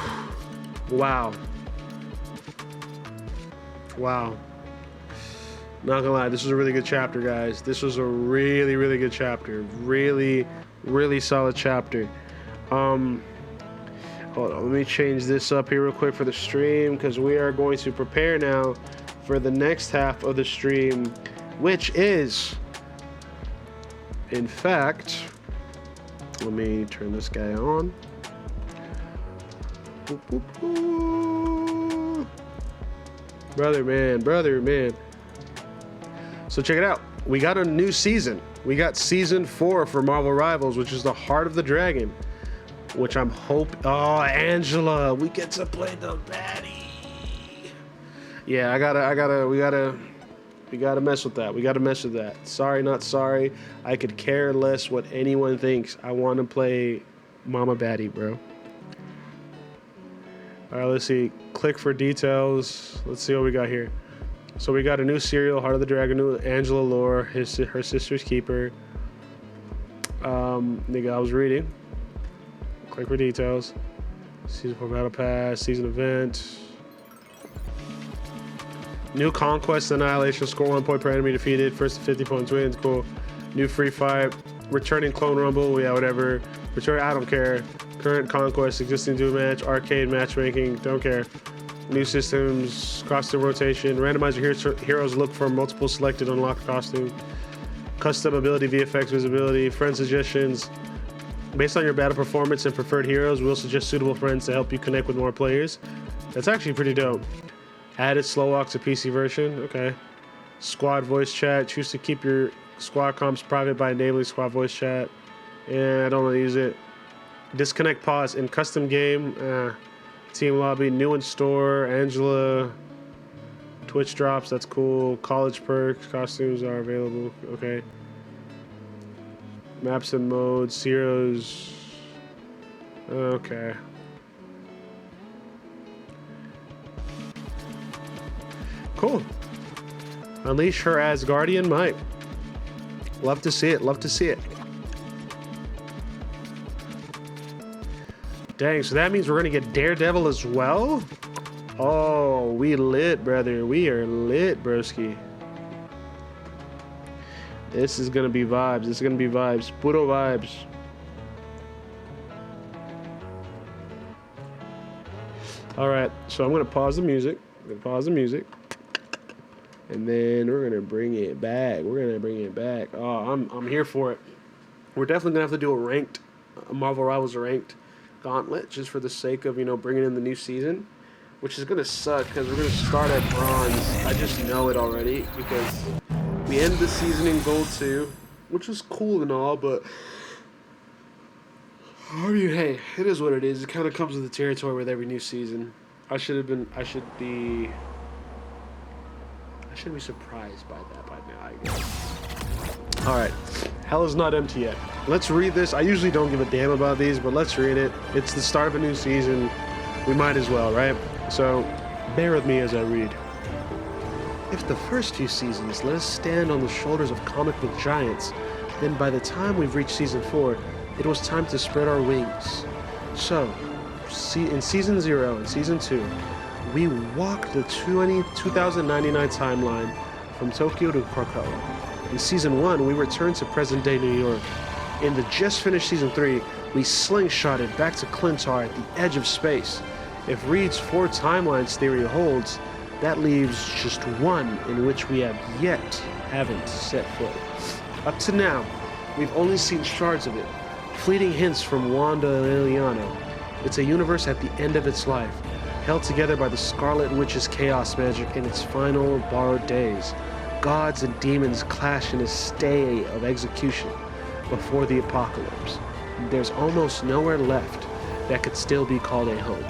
wow. Not gonna lie, this was a really good chapter, guys. This was a really, really good chapter. Really, really solid chapter. Hold on, let me change this up here real quick for the stream, because we are going to prepare now for the next half of the stream, which is, in fact, let me turn this guy on. Brother man. So check it out. We got a new season. We got season 4 for Marvel Rivals, which is the Heart of the Dragon, which I'm oh, Angela, we get to play the baddie. Yeah, we gotta mess with that. Sorry, not sorry. I could care less what anyone thinks. I want to play Mama Baddie, bro. All right, let's see. Click for details. Let's see what we got here. So we got a new serial, Heart of the Dragon, new Angela Lore, her sister's keeper. Nigga, I was reading. Click for details. Season 4 Battle Pass, season event. New Conquest Annihilation, score 1 point per enemy defeated. First to 50 points wins, cool. New Free Fight, returning Clone Rumble, yeah, whatever. I don't care. Current Conquest, existing duo match, arcade matchmaking, don't care. New systems, costume rotation, randomize your heroes, look for multiple selected unlocked costume, custom ability, VFX visibility, friend suggestions, Based on your battle performance and preferred heroes, we'll suggest suitable friends to help you connect with more players. That's actually pretty dope. Added slow walk to PC version. Okay. Squad voice chat. Choose to keep your squad comms private by enabling squad voice chat. Yeah, I don't want to use it. Disconnect pause in custom game. Team lobby. New in store. Angela. Twitch drops. That's cool. College perks. Costumes are available. Okay. Maps and modes. Heroes. Okay. Cool. Unleash her Asgardian might. Love to see it. Love to see it. Dang, so that means we're going to get Daredevil as well? Oh, we lit, brother. We are lit, broski. This is going to be vibes. This is going to be vibes. Puro vibes. All right, so I'm going to pause the music. And then we're gonna bring it back. Oh, I'm here for it. We're definitely gonna have to do a Marvel Rivals ranked gauntlet, just for the sake of bringing in the new season, which is gonna suck because we're gonna start at bronze. I just know it already because we end the season in gold 2, which was cool and all, but I mean, hey, it is what it is. It kind of comes with the territory with every new season. I should be surprised by that by now, I guess. Alright, hell is not empty yet. Let's read this. I usually don't give a damn about these, but let's read it. It's the start of a new season. We might as well, right? So, bear with me as I read. If the first few seasons let us stand on the shoulders of comic book giants, then by the time we've reached season 4, it was time to spread our wings. So, in season 0 and season 2, we walked the 2099 timeline from Tokyo to Krakow. In season 1, we returned to present-day New York. In the just-finished season 3, we slingshotted back to Clintar at the edge of space. If Reed's 4 timelines theory holds, that leaves just one in which we haven't set foot. Up to now, we've only seen shards of it, fleeting hints from Wanda Liliano. It's a universe at the end of its life, held together by the Scarlet Witch's chaos magic in its final borrowed days. Gods and demons clash in a stay of execution before the apocalypse. There's almost nowhere left that could still be called a home,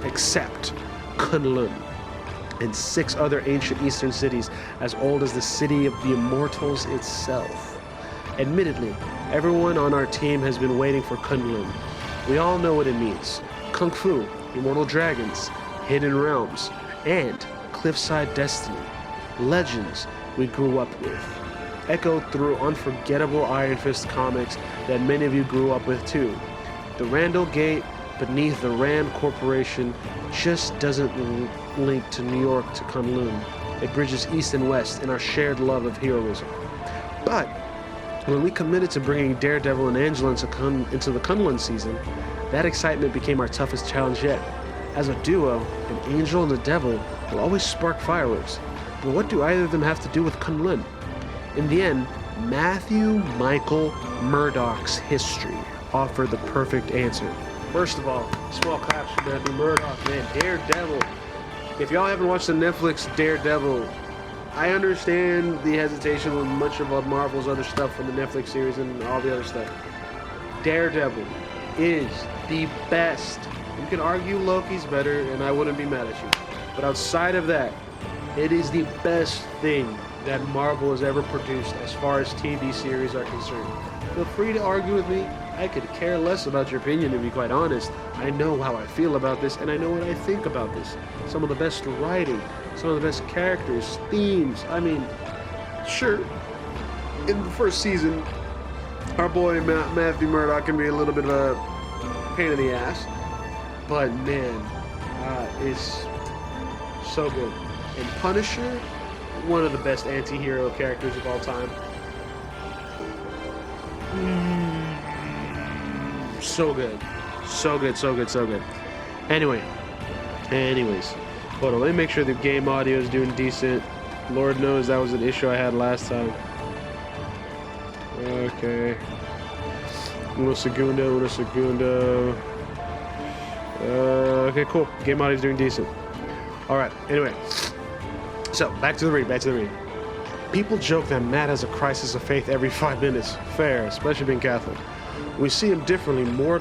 except Kunlun and 6 other ancient eastern cities as old as the city of the immortals itself. Admittedly, everyone on our team has been waiting for Kunlun. We all know what it means. Kung Fu, immortal dragons, hidden realms, and cliffside destiny. Legends we grew up with, echoed through unforgettable Iron Fist comics that many of you grew up with too. The Randall Gate beneath the Rand Corporation just doesn't link to New York to Kunlun. It bridges east and west in our shared love of heroism. But when we committed to bringing Daredevil and Angela into the Kunlun season, that excitement became our toughest challenge yet. As a duo, an angel and a devil will always spark fireworks. But what do either of them have to do with Kunlun? In the end, Matthew Michael Murdoch's history offered the perfect answer. First of all, small claps for Matthew Murdoch, man. Daredevil. If y'all haven't watched the Netflix Daredevil, I understand the hesitation with much of Marvel's other stuff from the Netflix series and all the other stuff. Daredevil is the best. You can argue Loki's better, and I wouldn't be mad at you. But outside of that, it is the best thing that Marvel has ever produced as far as TV series are concerned. Feel free to argue with me. I could care less about your opinion, to be quite honest. I know how I feel about this, and I know what I think about this. Some of the best writing, some of the best characters, themes. I mean, sure, in the first season, our boy Matthew Murdoch can be a little bit of a pain in the ass, but man, it's so good. And Punisher, one of the best anti-hero characters of all time. So good. So good, so good, so good. Anyways. Hold on, let me make sure the game audio is doing decent. Lord knows that was an issue I had last time. Okay. Uno segundo. Okay, cool. Game audio's doing decent. All right. Anyway, so back to the read. People joke that Matt has a crisis of faith every 5 minutes. Fair, especially being Catholic. We see him differently, more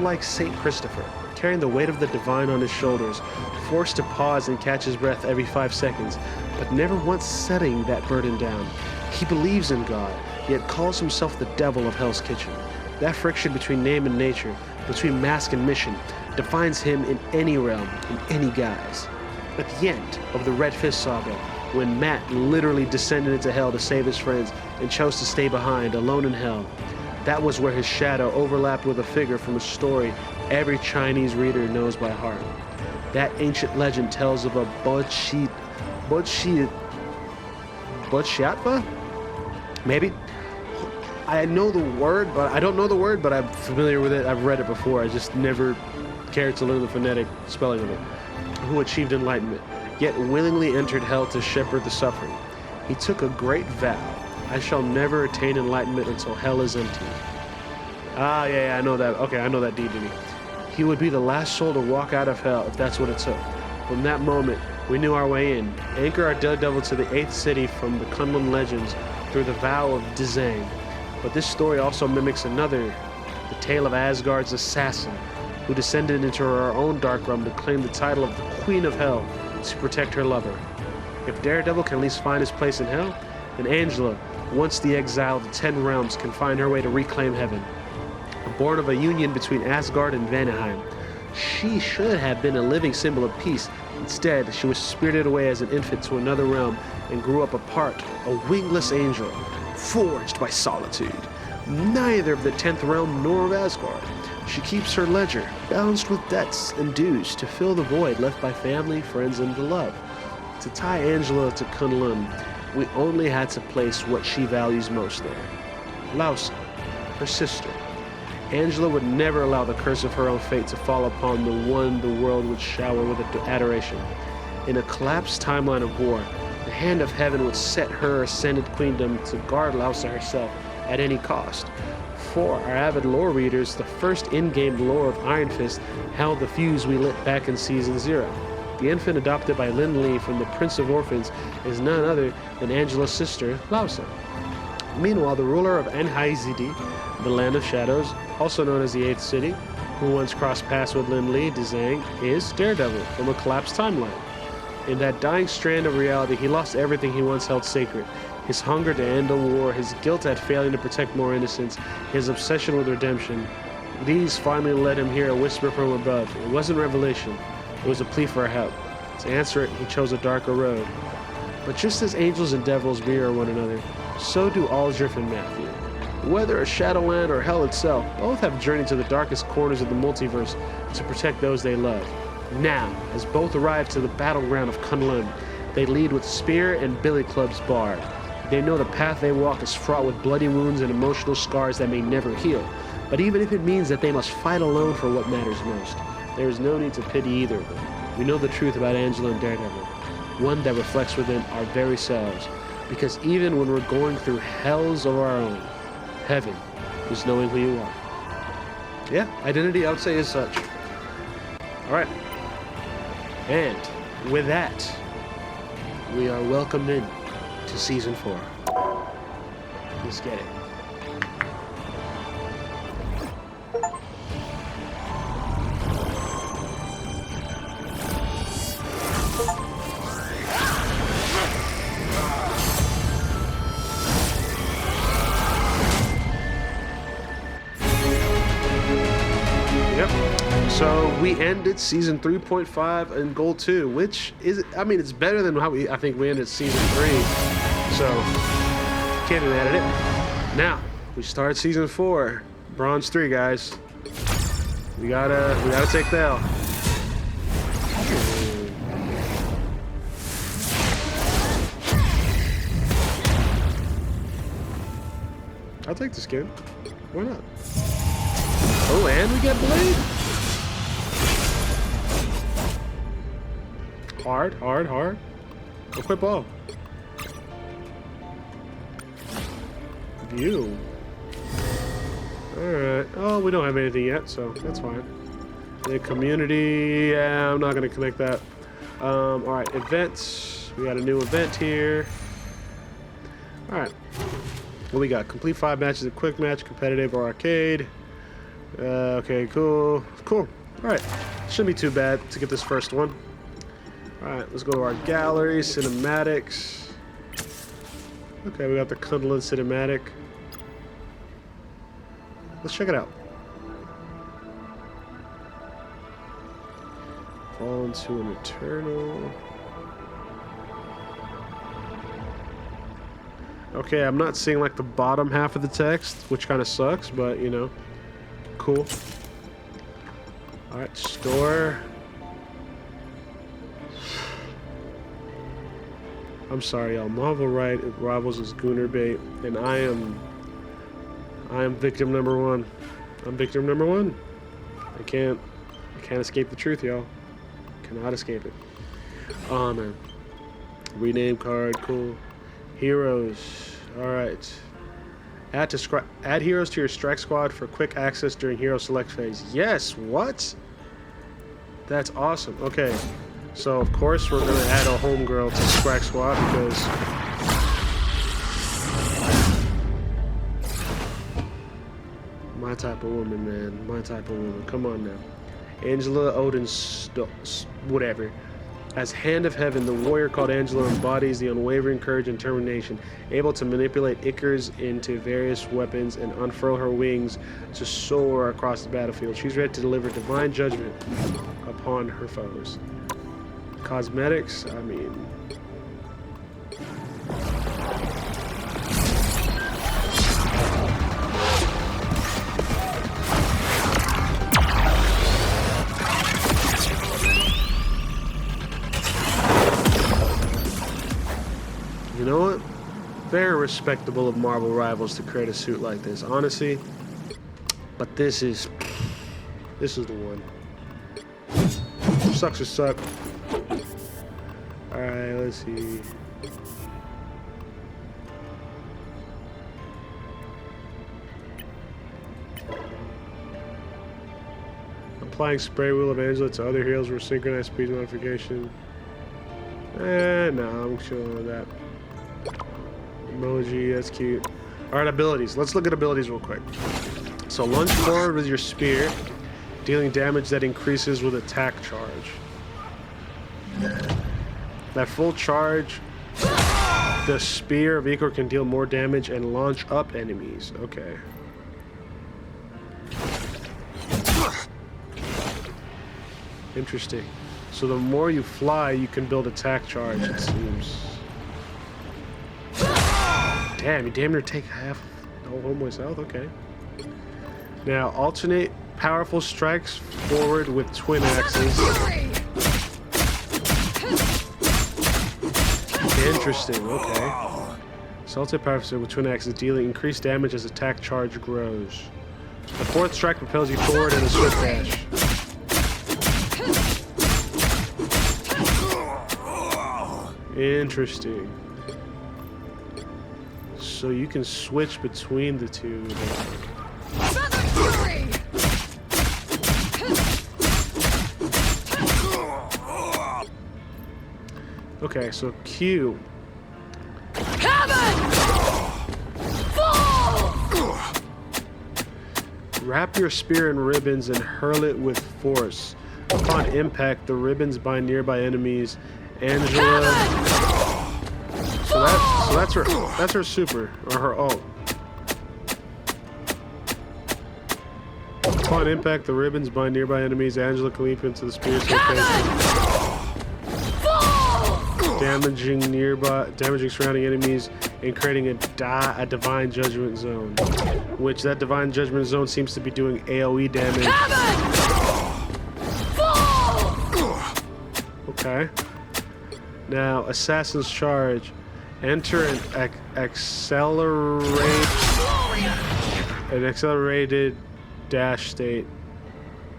like Saint Christopher, carrying the weight of the divine on his shoulders, forced to pause and catch his breath every 5 seconds, but never once setting that burden down. He believes in God, yet calls himself the devil of Hell's Kitchen. That friction between name and nature, between mask and mission, defines him in any realm, in any guise. At the end of the Red Fist saga, when Matt literally descended into hell to save his friends and chose to stay behind, alone in hell, that was where his shadow overlapped with a figure from a story every Chinese reader knows by heart. That ancient legend tells of a Bodhisattva? Maybe? I know the word, but I don't know the word, but I'm familiar with it. I've read it before. I just never cared to learn the phonetic spelling of it. Who achieved enlightenment, yet willingly entered hell to shepherd the suffering. He took a great vow. I shall never attain enlightenment until hell is empty. Ah, yeah, I know that. Okay, I know that deed, didn't he? He would be the last soul to walk out of hell if that's what it took. From that moment, we knew our way in. Anchor our daredevil to the 8th city from the Kunlun legends through the vow of Dzang. But this story also mimics another, the tale of Asgard's assassin, who descended into her own dark realm to claim the title of the Queen of Hell to protect her lover. If Daredevil can at least find his place in hell, then Angela, once the exile of the 10 realms, can find her way to reclaim heaven. Born of a union between Asgard and Vanaheim, she should have been a living symbol of peace. Instead, she was spirited away as an infant to another realm and grew up apart, a wingless angel, forged by solitude. Neither of the 10th realm nor of Asgard. She keeps her ledger, balanced with debts and dues, to fill the void left by family, friends, and the love. To tie Angela to Kunlun, we only had to place what she values most there. Lausa, her sister. Angela would never allow the curse of her own fate to fall upon the one the world would shower with adoration. In a collapsed timeline of war, the hand of heaven would set her ascended queendom to guard Lausa herself at any cost. For our avid lore readers, the first in-game lore of Iron Fist held the fuse we lit back in Season 0. The infant adopted by Lin Li from the Prince of Orphans is none other than Angela's sister, Lausa. Meanwhile, the ruler of Enhaizidi, the Land of Shadows, also known as the 8th City, who once crossed paths with Lin Li, Dzang, is Daredevil from a collapsed timeline. In that dying strand of reality, he lost everything he once held sacred. His hunger to end a war, his guilt at failing to protect more innocents, his obsession with redemption. These finally led him hear a whisper from above. It wasn't revelation. It was a plea for help. To answer it, he chose a darker road. But just as angels and devils mirror one another, so do Aldrich and Matthew. Whether a Shadowland or Hell itself, both have journeyed to the darkest corners of the multiverse to protect those they love. Now, as both arrive to the battleground of Kunlun, they lead with spear and billy clubs barred. They know the path they walk is fraught with bloody wounds and emotional scars that may never heal. But even if it means that they must fight alone for what matters most, there is no need to pity either of them. We know the truth about Angela and Daredevil, one that reflects within our very selves. Because even when we're going through hells of our own, heaven is knowing who you are. Yeah, identity, I would say, is such. All right. And with that, we are welcomed in to Season 4. Let's get it. So we ended Season 3.5 in Goal 2, which is, I mean, it's better than how I think we ended Season 3. So, can't be mad at it. Now, we start Season 4, Bronze 3, guys. We gotta take the L. I'll take the skin. Why not? Oh, and we get Blade? Hard. Equip all. View. Alright. Oh, we don't have anything yet, so that's fine. The community, yeah, I'm not gonna connect that. Alright, events. We got a new event here. Alright. What we got? Complete 5 matches, a quick match, competitive or arcade. Okay, cool. Cool. Alright. Shouldn't be too bad to get this first one. Alright, let's go to our gallery, cinematics. Okay, we got the Cundlin cinematic. Let's check it out. Fall into an eternal. Okay, I'm not seeing like the bottom half of the text, which kind of sucks, but you know, cool. Alright, store. I'm sorry, y'all. Marvel Rivals is Gooner bait, and I am victim number one. I'm victim number one. I can't escape the truth, y'all. Cannot escape it. Oh man. Rename card, cool. Heroes. Alright. Add heroes to your strike squad for quick access during hero select phase. Yes, what? That's awesome. Okay. So of course we're gonna add a homegirl to strike squad because my type of woman, man. My type of woman. Come on now. Angela Odin's whatever. As Hand of Heaven, the warrior called Angela embodies the unwavering courage and determination, able to manipulate Ichors into various weapons and unfurl her wings to soar across the battlefield. She's ready to deliver divine judgment upon her foes. Cosmetics, I mean... You know what? Very respectable of Marvel Rivals to create a suit like this, honestly. But this is the one. Sucks to suck. Alright, let's see. Applying spray wheel of Angela to other heroes for synchronized speed modification. No, I'm chilling with that. Emoji, that's cute. Alright, abilities. Let's look at abilities real quick. So lunge forward with your spear, dealing damage that increases with attack charge. At full charge, the spear of Ichor can deal more damage and launch up enemies. Okay. Interesting. So the more you fly, you can build attack charge, it seems. Damn, you damn near take half the whole homeway south? Okay. Now, alternate powerful strikes forward with twin axes. Interesting, okay. So alternate powerful with twin axes, dealing increased damage as attack charge grows. The fourth strike propels you forward in a swift dash. Interesting. So you can switch between the two. Okay, so Q. Wrap your spear in ribbons and hurl it with force. Upon impact, the ribbons bind nearby enemies. Angela. So that's her super, or her ult. Upon impact, the ribbons bind nearby enemies. Angela can leap into the spear damaging surrounding enemies and creating a divine judgment zone. Which that divine judgment zone seems to be doing AoE damage. Okay. Now, Assassin's Charge. Enter an accelerated dash state.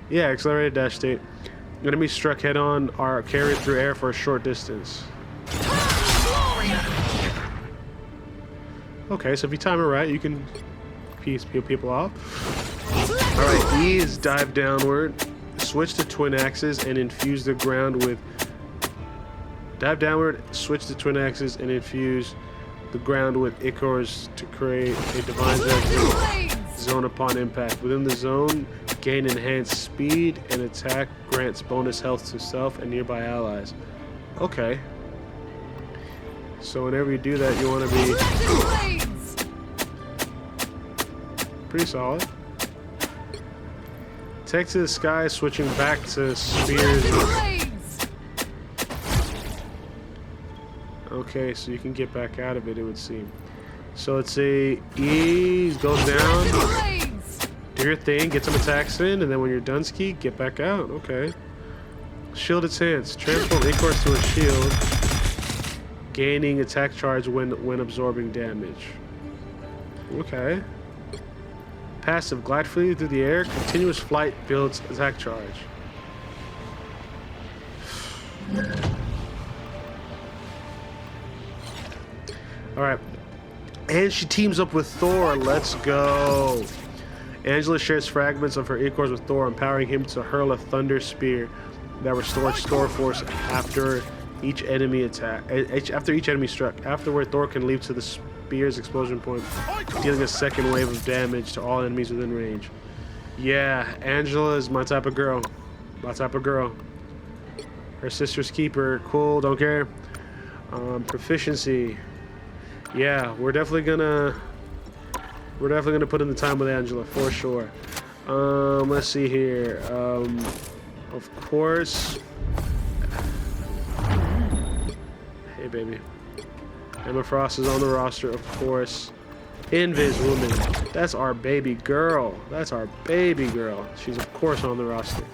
Yeah, accelerated dash state. Enemies struck head-on are carried through air for a short distance. Okay, so if you time it right, you can peel people off. All right, E is dive downward. Switch to twin axes and infuse the ground with. Dive downward. Switch to twin axes and infuse the ground with ichors to create a divine zone upon impact. Within the zone, gain enhanced speed and attack grants bonus health to self and nearby allies. Okay. So whenever you do that, you want to be pretty solid. Take to the sky, switching back to spears. Okay, so you can get back out of it, it would seem. So let's say E goes down, do your thing, get some attacks in, and then when you're done ski, get back out. Okay. Shield its hands. Transform Ichorus to a shield, gaining attack charge when absorbing damage. Okay. Passive. Glide freely through the air. Continuous flight builds attack charge. Alright. And she teams up with Thor. Let's go. Angela shares fragments of her Ichors with Thor, empowering him to hurl a thunder spear that restores store force after each enemy attack. After each enemy struck. Afterward, Thor can leap to the spear's explosion point, dealing a second wave of damage to all enemies within range. Yeah, Angela is my type of girl. My type of girl. Her sister's keeper. Cool, don't care. Proficiency. Yeah, we're definitely gonna put in the time with Angela for sure. Let's see here. Of course. Hey, baby. Emma Frost is on the roster, of course. Invis Woman. That's our baby girl. That's our baby girl. She's of course on the roster.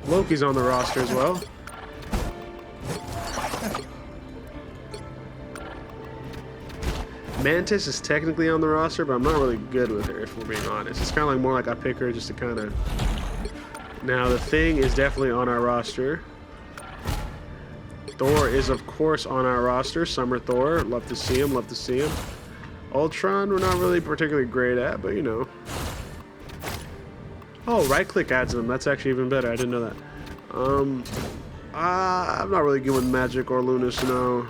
Loki's on the roster as well. Mantis is technically on the roster, but I'm not really good with her, if we're being honest. It's kind of like more like I pick her just to kind of... Now, the Thing is definitely on our roster. Thor is, of course, on our roster. Summer Thor. Love to see him. Love to see him. Ultron, we're not really particularly great at, but you know. Oh, right-click adds them. That's actually even better. I didn't know that. I'm not really good with Magic or Lunas, no.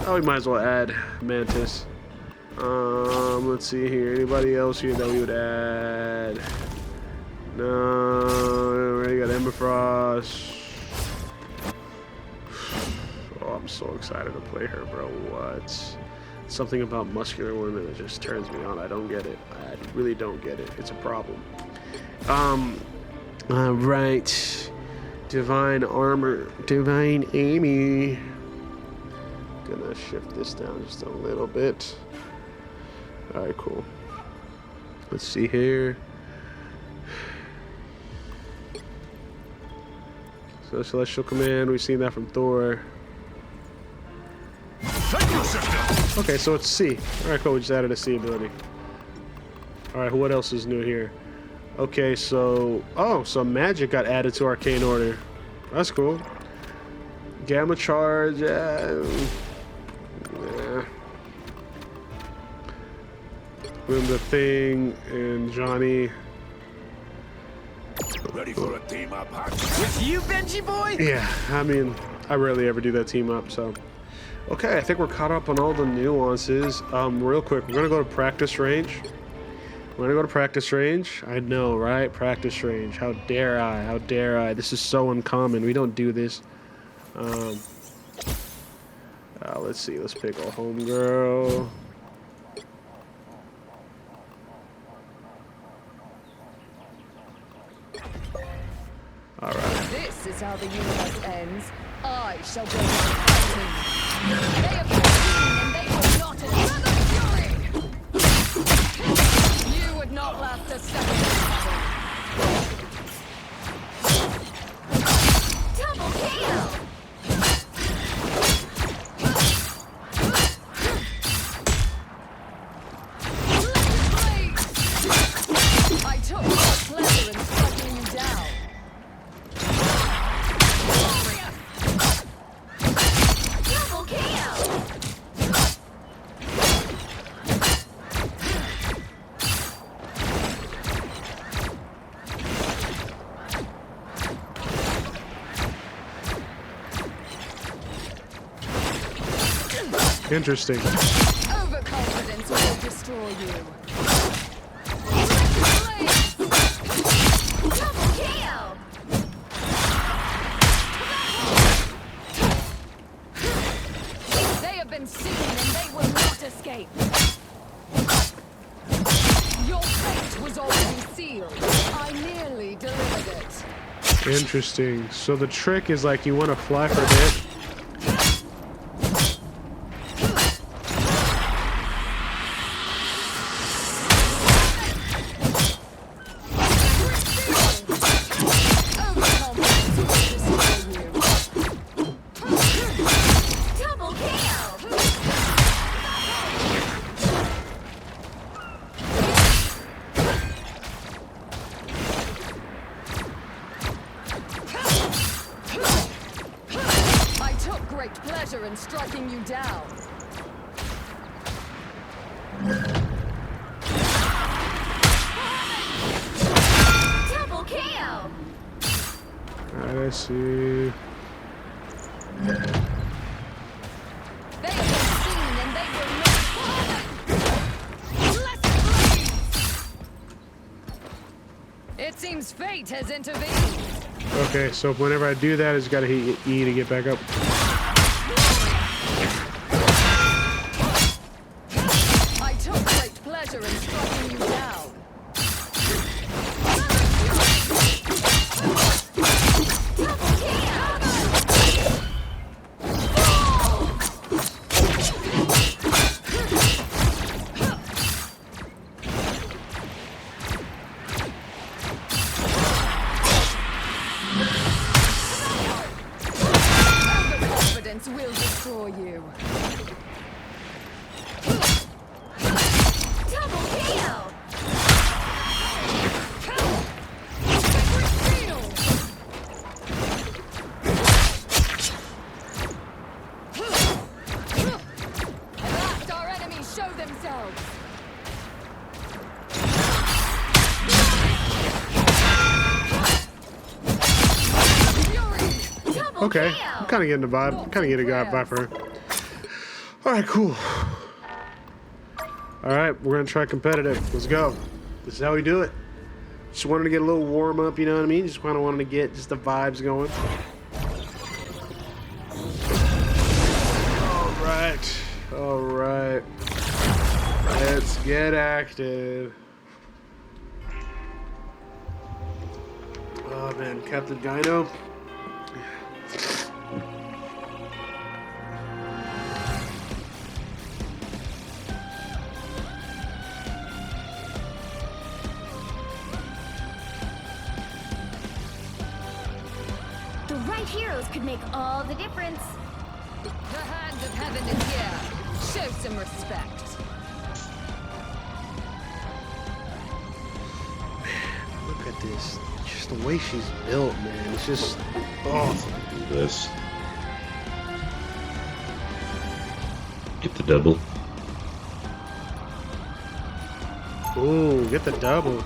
Oh, we might as well add Mantis. Let's see here. Anybody else here that we would add? No, we already got Emma Frost. Oh, I'm so excited to play her, bro. What? Something about muscular women that just turns me on. I don't get it. I really don't get it. It's a problem. Alright. Divine Armor. Divine Amy. Gonna shift this down just a little bit. Alright, cool. Let's see here. So Celestial Command, we've seen that from Thor. Okay, so it's C. Alright, cool, we just added a C ability. Alright, what else is new here? Okay, so... Oh, so Magic got added to Arcane Order. That's cool. Gamma Charge, Remember the Thing and Johnny. Ready for a team up, huh? With you, Benji boy? Yeah, I mean, I rarely ever do that team up, so. Okay, I think we're caught up on all the nuances. Real quick, we're gonna go to practice range. We're gonna go to practice range. I know, right? Practice range. How dare I? How dare I? This is so uncommon. We don't do this. Let's see. Let's pick a homegirl. All right. This is how the universe ends. I shall go on fighting. They have been seen and they will not another fury. You would not last a second. Double kill. I took pleasure in striking you down. Double kill! Interesting. Overconfidence will destroy you. Double kill! They have been seen and they will not escape. Your fate was already sealed. I nearly delivered it. Interesting. So the trick is like you want to fly for a bit. Pleasure in striking you down. Double kill. I see. They have been seen and they will not fall. Let's bleed. It seems fate has intervened. Okay, so whenever I do that, I just gotta hit E to get back up. I took great pleasure in striking you down. Double kill! Overconfidence will destroy you. Double kill! At last our enemies show themselves. Fury! Double Okay, kill! I'm kind of getting the vibe. I'm kind of getting a vibe for her. All right, cool. All right, we're gonna try competitive. Let's go. This is how we do it. Just wanted to get a little warm up, you know what I mean? Just kind of wanted to get just the vibes going. All right. Let's get active. Oh man, Captain Gyno. The right heroes could make all the difference. The hand of heaven is here. Show some respect. Look at this. Just the way she's built, man. It's just, oh. Do this. Get the double. Ooh, get the double.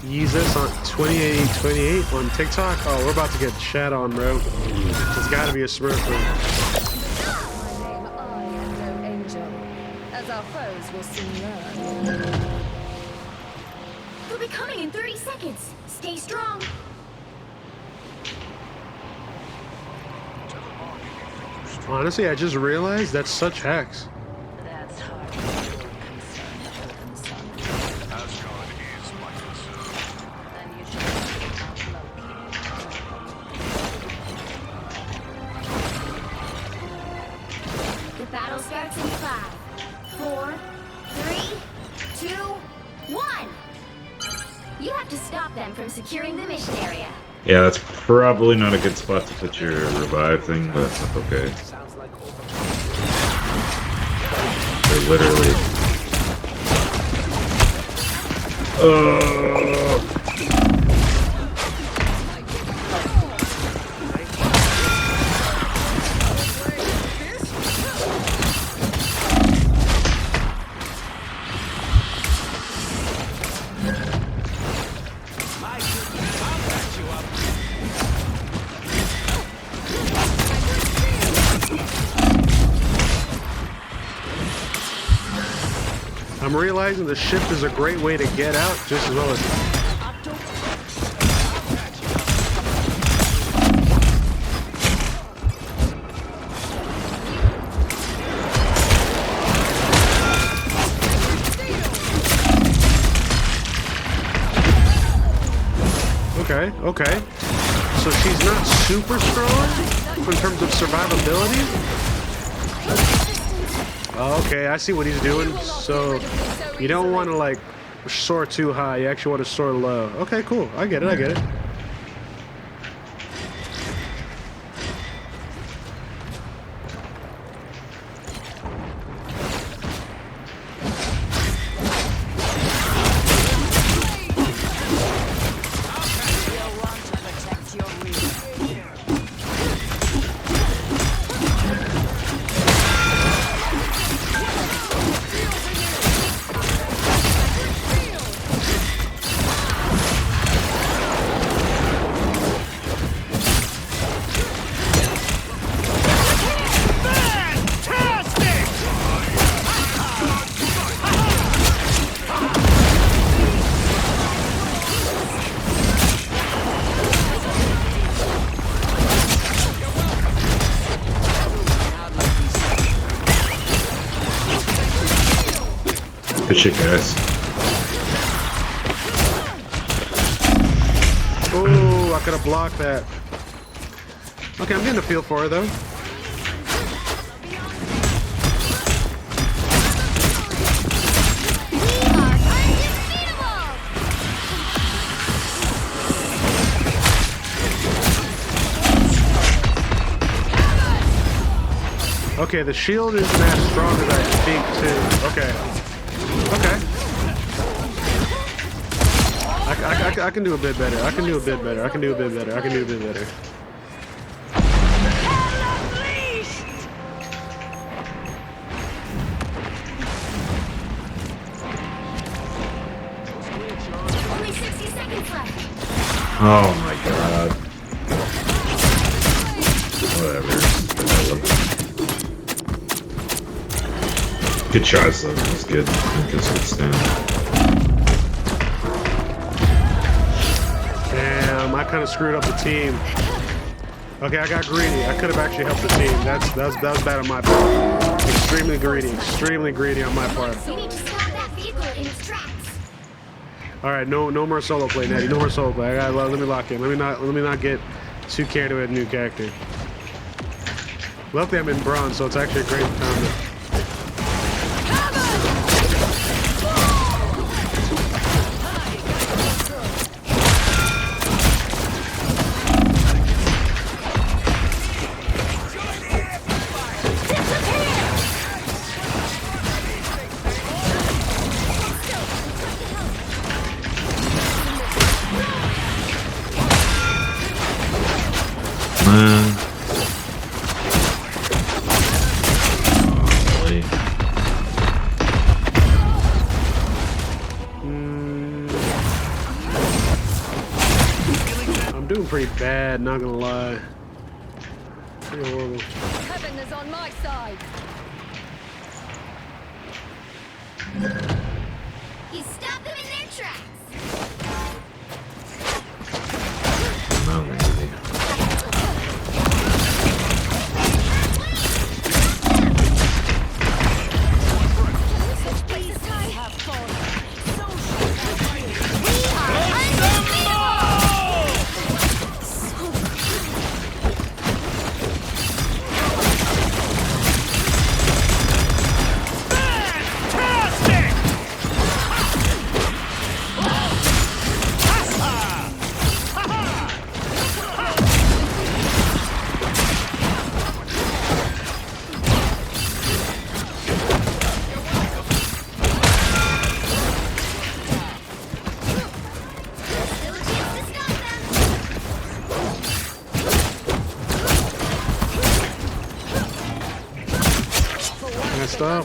Use this on 28 on TikTok. Oh, we're about to get chat on, bro. There's got to be a Smurf room. My name, I am no angel, as our foes will soon learn. They'll be coming in 30 seconds. Stay strong. Honestly, I just realized that's such hacks. That's hard. Asgard is my concern. Then you should not The battle starts in 5, 4, 3, 2, 1. You have to stop them from securing the mission area. Yeah, that's probably not a good spot to put your revive thing, but that's okay. They're literally... Oh! I'm realizing the shift is a great way to get out, just as well as. Okay, okay. So she's not super strong in terms of survivability? Okay, I see what he's doing. So you don't want to like soar too high, you actually want to soar low. Okay, cool. I get it, I get it. Good shit, guys. Oh, I could have blocked that. Okay, I'm getting a feel for her though. Okay, the shield isn't as strong as I think too. Okay. Okay. I can do a bit better. I can do a bit better. I can do a bit better. I can do a bit better. Only 60 seconds left. Oh my god. Whatever. Good shots though. That's good. I guess it's stand. Damn, I kind of screwed up the team. Okay, I got greedy. I could have actually helped the team. That was bad on my part. Extremely greedy on my part. You need to stop that vehicle in its tracks. All right, no more solo play, Natty. No more solo play. Let me lock in. Let me not get too carried away with a new character. Luckily, I'm in bronze, so it's actually a great time to. I'm doing pretty bad, not gonna lie. Pretty horrible. Heaven is on my side. You stop them in their tracks.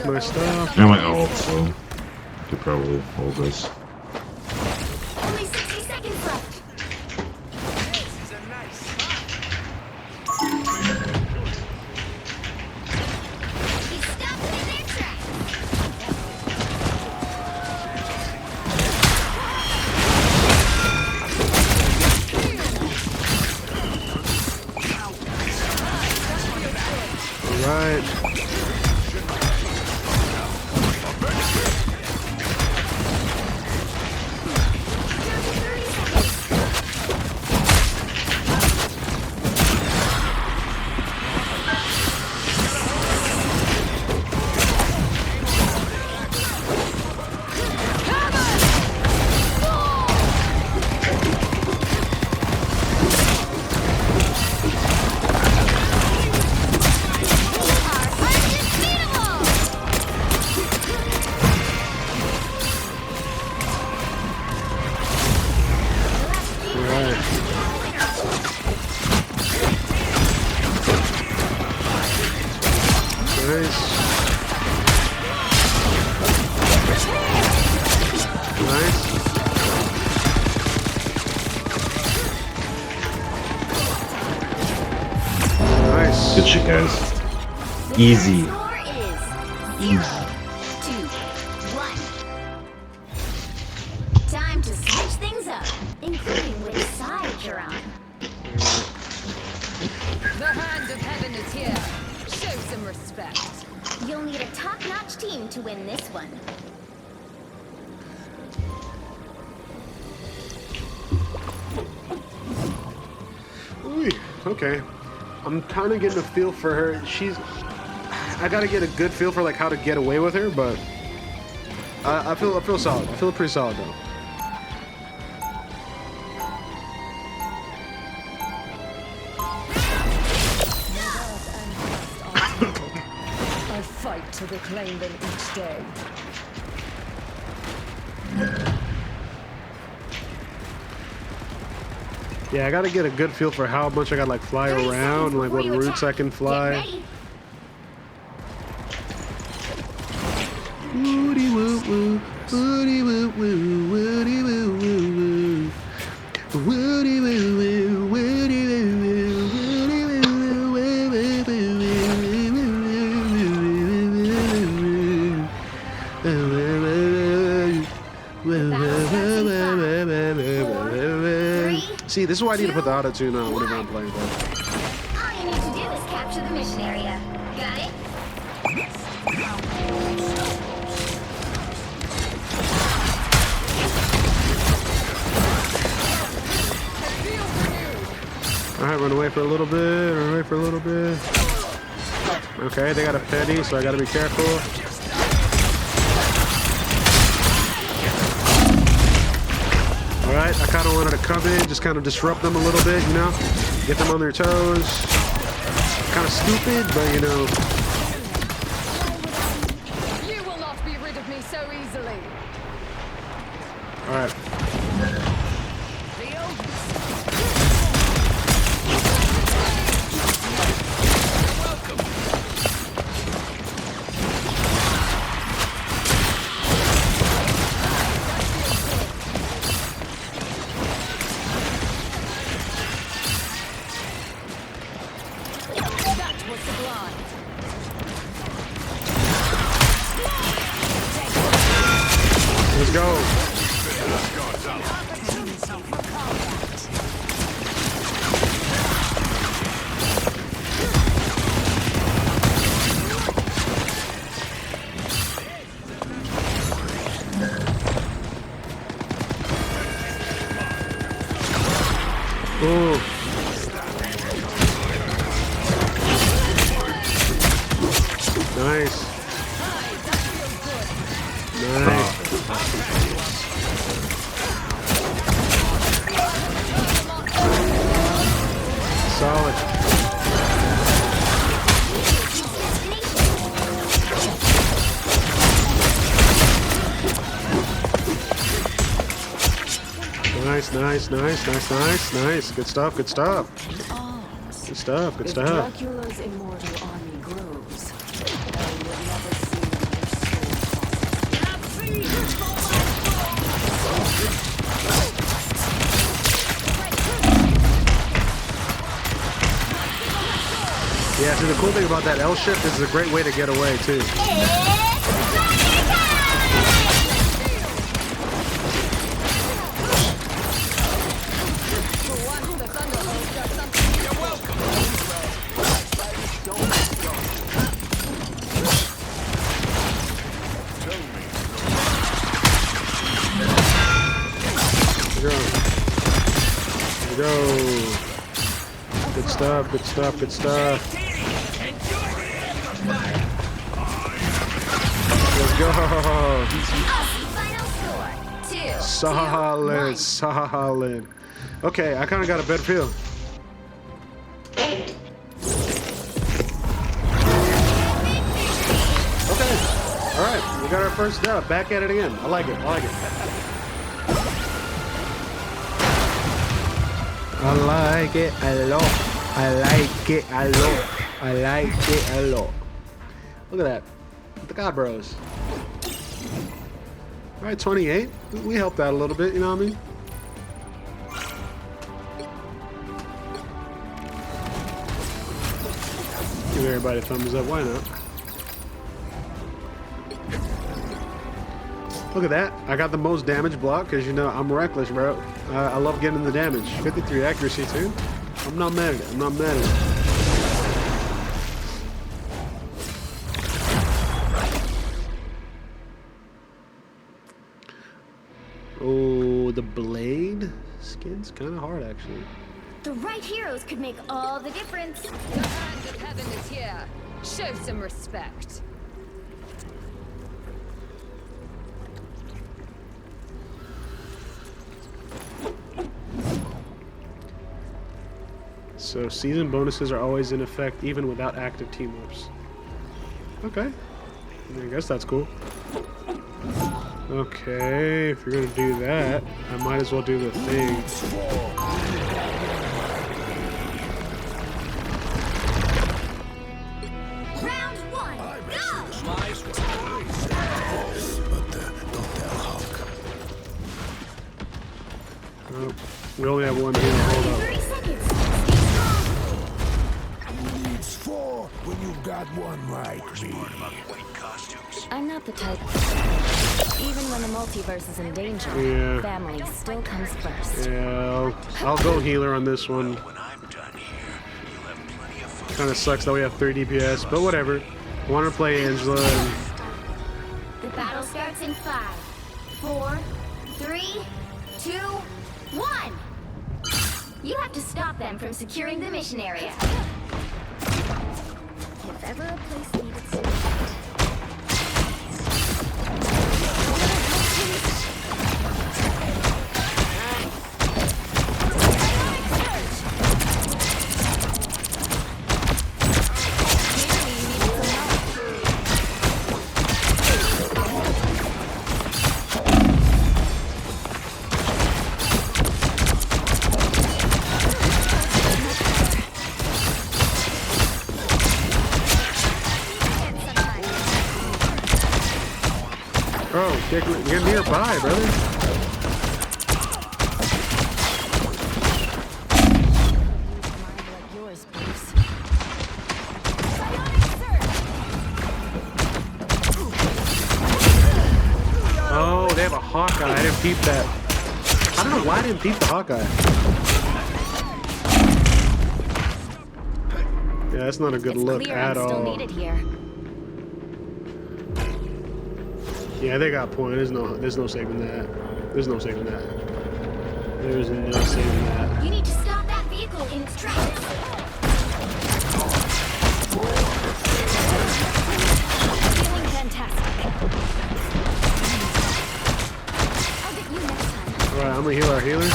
My stuff. And my ult, so could probably hold this. Only 60 seconds left. You stop them in their tracks. Nice. Nice. Good shit, guys. Easy. Score is 0 to 1. Time to switch things up, including which side you're on. The hand of heaven is here. Show some respect. You'll need a top-notch team to win this one. Ooh, okay. I'm kind of getting a feel for her. I gotta get a good feel for like how to get away with her, but I feel solid. I feel pretty solid though. I fight to reclaim them each day. Yeah, I gotta get a good feel for how much I gotta like fly 30 around, seconds like before what you routes attack. I can Get fly. ready. Woody woo woo, woody woo woo, woody woo woo woo, woody woo woo, woody woo woo, woody woo woo, woo woo. See, this is why I need to put the auto tune on whenever I'm playing that. All you need to do is capture the mission area. Got it? Alright, run away for a little bit, run away for a little bit. Okay, they got a petty, so I gotta be careful. Alright, I kind of wanted to come in, just kind of disrupt them a little bit, you know? Get them on their toes. Kind of stupid, but you know. You will not be rid of me so easily. Alright. That was sublime. Let's go. Ooh. Nice. Nice. Solid. Nice, nice, nice, nice, nice, nice. Good stuff, good stuff. Good stuff, good stuff. Dracula's immortal army grows. Yeah, see, the cool thing about that L shift is it's a great way to get away, too. Here we go. Good stuff, good stuff, good stuff. Let's go. Final score 2. Solid, solid. Okay, I kind of got a better feel. Okay, all right, we got our first dub. Back at it again. I like it, I like it. I like it a lot. I like it a lot. I like it a lot. Look at that. The God Bros. All right, 28. We helped out a little bit, you know what I mean? Give everybody a thumbs up, why not? Look at that. I got the most damage block because, you know, I'm reckless, bro. I love getting the damage. 53 accuracy, too. I'm not mad at it. I'm not mad at it. Oh, the blade skin's kind of hard, actually. The right heroes could make all the difference. The hand of heaven is here. Show some respect. So season bonuses are always in effect even without active team-ups. Okay. I guess that's cool. Okay, if you're gonna do that, I might as well do the thing. Round one, go! Oh, we only have one here. Hold up. 30 seconds. Stay strong. Who needs 4 when you've got one like me? I'm not the type. Even when the multiverse is in danger, Yeah. family still comes first. Yeah, I'll go healer on this one. Kind of sucks that we have 3 DPS, but whatever. Want to play Angela and The battle starts in 5, 4, 3, 2, 1. You have to stop them from securing the mission area. If ever a place needed support. bro, get nearby, brother. Oh, they have a Hawkeye. I didn't peep that. I don't know why I didn't peep the Hawkeye. Yeah, that's not a good look at all. Yeah, they got point. There's no saving that. There's no saving that. There's no saving that. You need to stop that vehicle in its tracks. Feeling fantastic. I'll get you next time. Alright, I'm gonna heal our healer.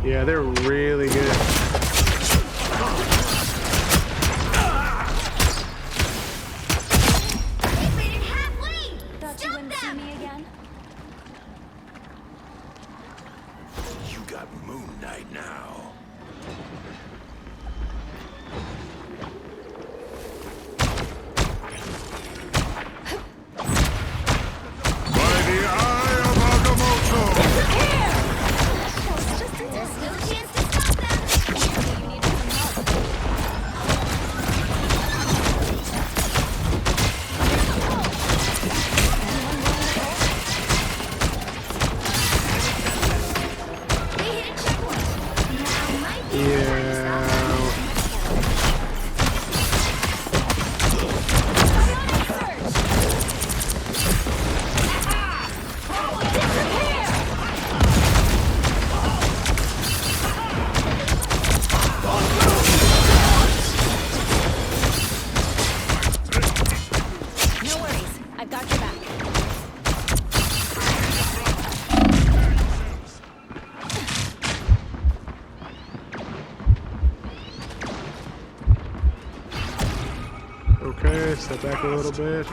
Yeah, they're really good. You got Moon Knight now. By the eye of Agamotto! There's still a chance to stop them. You need some help. They hit a checkpoint. Now might be the time to stop Step back a little bit.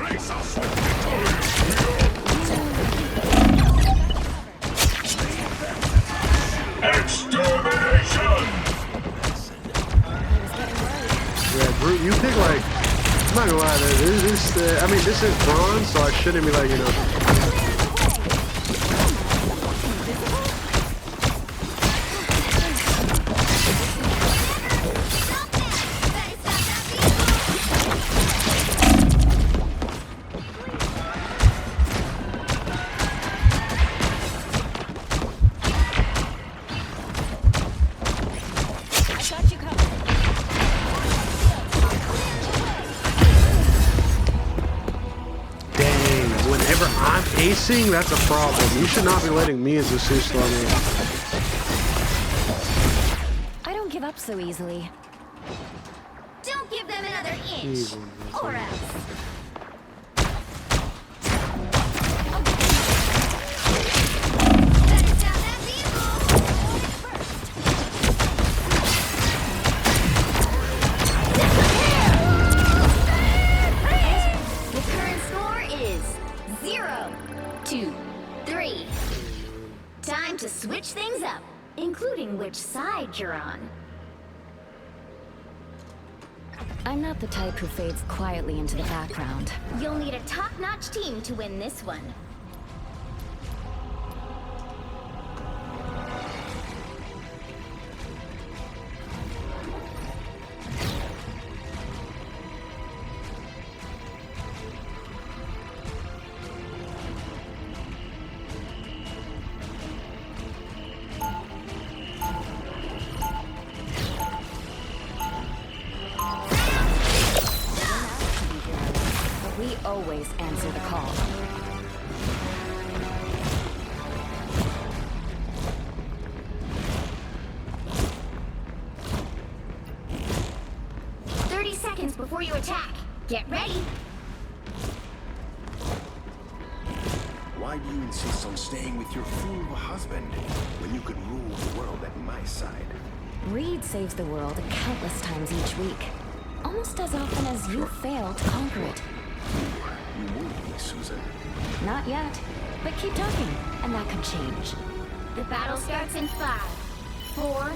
Yeah, Brute, you pick like, I'm not gonna lie, I mean, this is bronze, so I shouldn't be like, you know. Acing, that's a problem. You should not be letting me as a Zeus level. I don't give up so easily. Don't give them another inch, or else. 2, 3. Time to switch things up, including which side you're on. I'm not the type who fades quietly into the background. You'll need a top-notch team to win this one. We always answer the call. Seconds before you attack. Get ready. Why do you insist on staying with your fool of a husband when you could rule the world at my side? Reed saves the world countless times each week. Almost as often as you fail to conquer it. You wound me, Susan. Not yet. But keep talking, and that could change. The battle starts in 5, 4,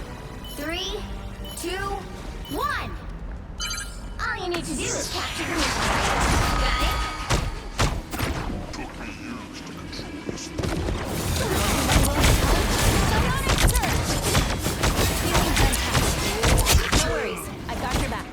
3, 2, 1. All you need to do is capture the mission. Got it? No worries, I got your back.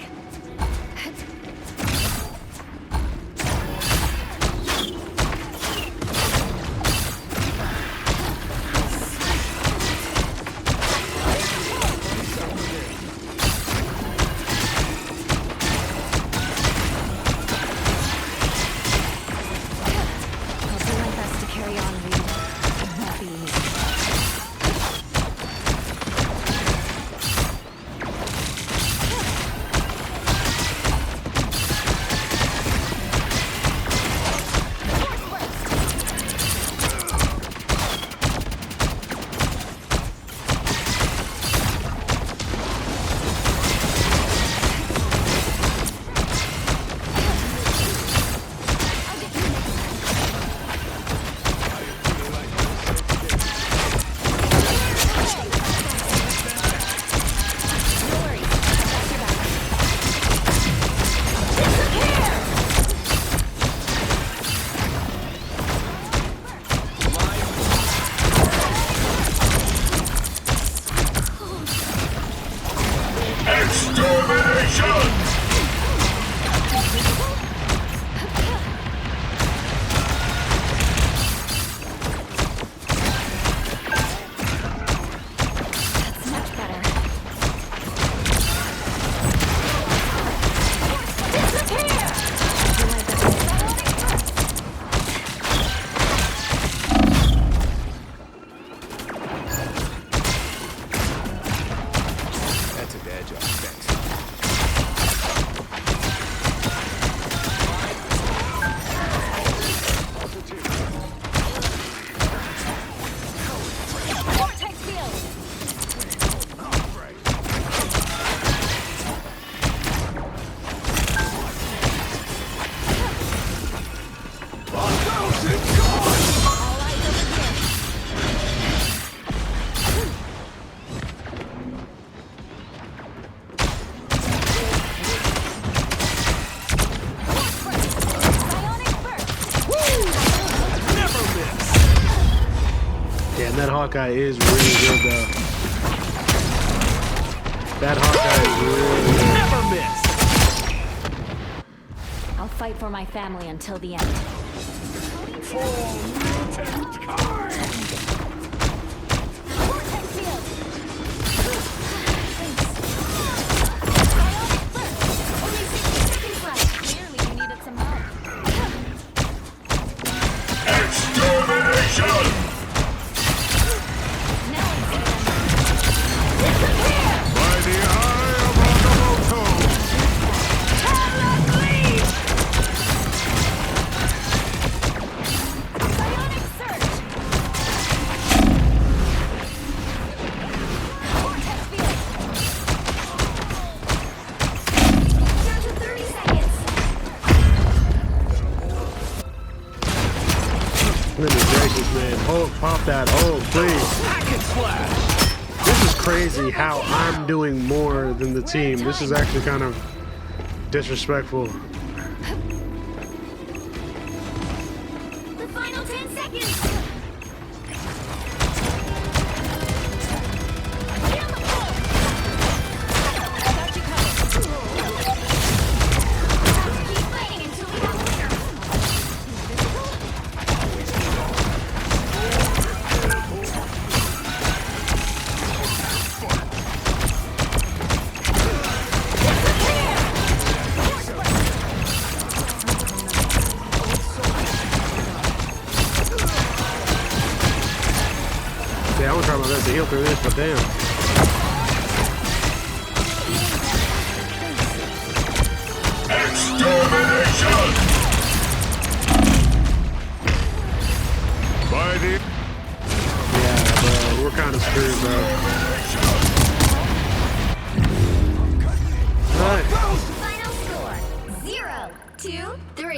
Yeah, and that Hawkeye is really good, though. That Hawkeye is really good. Never miss! I'll fight for my family until the end. Clearly you needed some help. By the eye of Agamotto! Bionic surge! Vortex field! Down to 30 seconds. Goodness gracious, man. Hold, pop that hold, please. Packet slash! This is crazy how I'm doing more than the team. This is actually kind of disrespectful. The final 10 seconds. Get on the floor! I got you covered. Have to keep fighting until we have a winner. Yeah, I'm gonna try my best to heal through this, but damn. By the... Yeah, bro, we're kind of screwed, bro. Alright. Final score 0-2-3.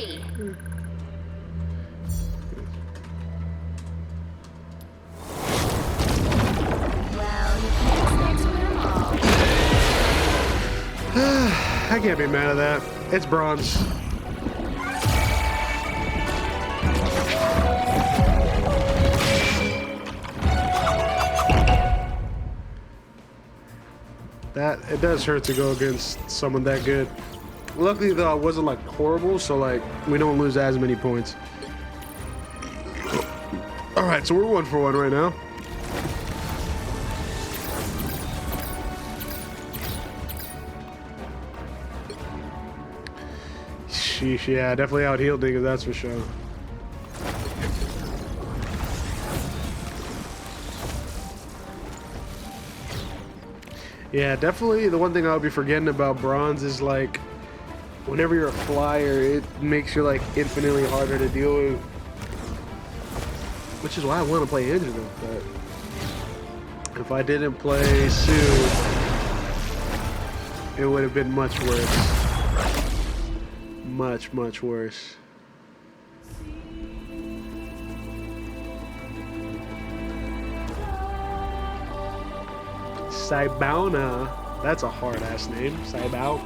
Well, you can't expect to win them all. I can't be mad at that. It's bronze. It does hurt to go against someone that good. Luckily though, I wasn't like horrible, so like we don't lose as many points. All right, so we're 1-for-1 right now. Sheesh, yeah, definitely out healed niggas, that's for sure. Yeah, definitely the one thing I'll be forgetting about bronze is like whenever you're a flyer, it makes you like infinitely harder to deal with. Which is why I want to play Angela, but if I didn't play Sue, it would have been much worse. Much, much worse. Saibona. That's a hard ass name. Saibao.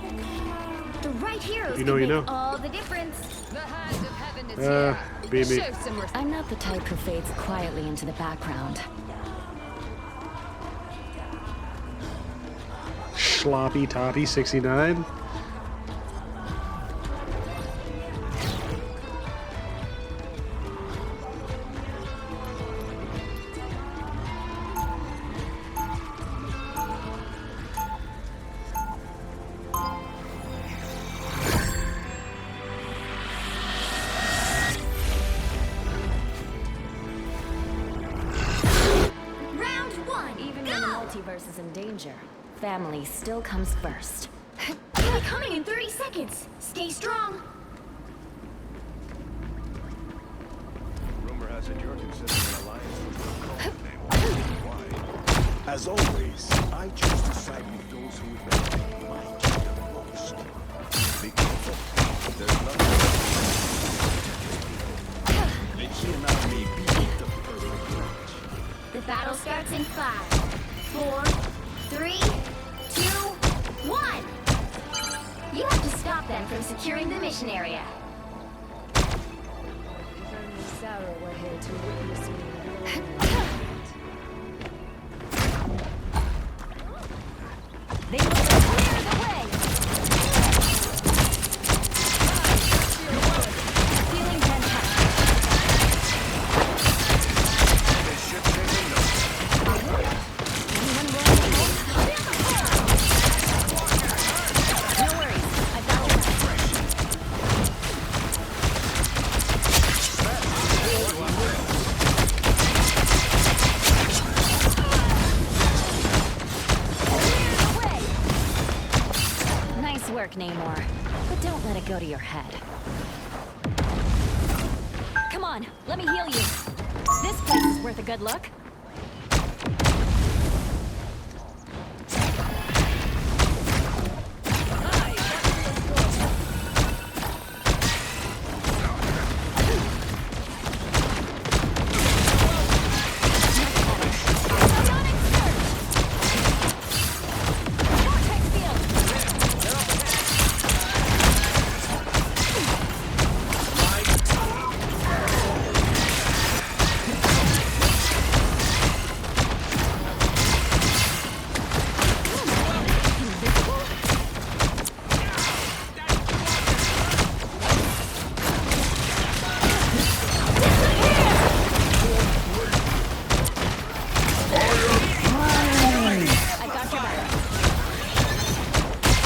The right heroes You know, can you make know. all the difference. The hand of heaven is here. baby. Show some respect. I'm not the type who fades quietly into the background. Sloppy Toppy 69. Round 1. Even when the Go! multiverse is in danger, family still comes first. They'll be coming in 30 seconds. Stay strong. Rumor has it you're considering an alliance with the cult name. Why? As always, I choose to side with those who would benefit my kingdom most. Be careful. There's nothing and he and I may be the perfect match. The battle starts in 5, 4, 3, 2, 1. You have to stop them from securing the mission area. If only Sarah were here to witness me. Namor, but don't let it go to your head. Come on, let me heal you. This place is worth a good look.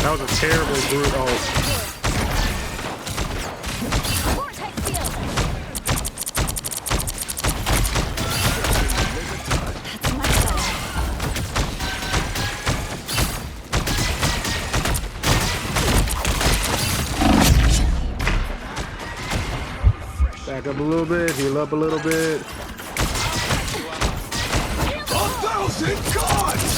That was a terrible brute ult. Back up a little bit, heal up a little bit. 1,000 gods!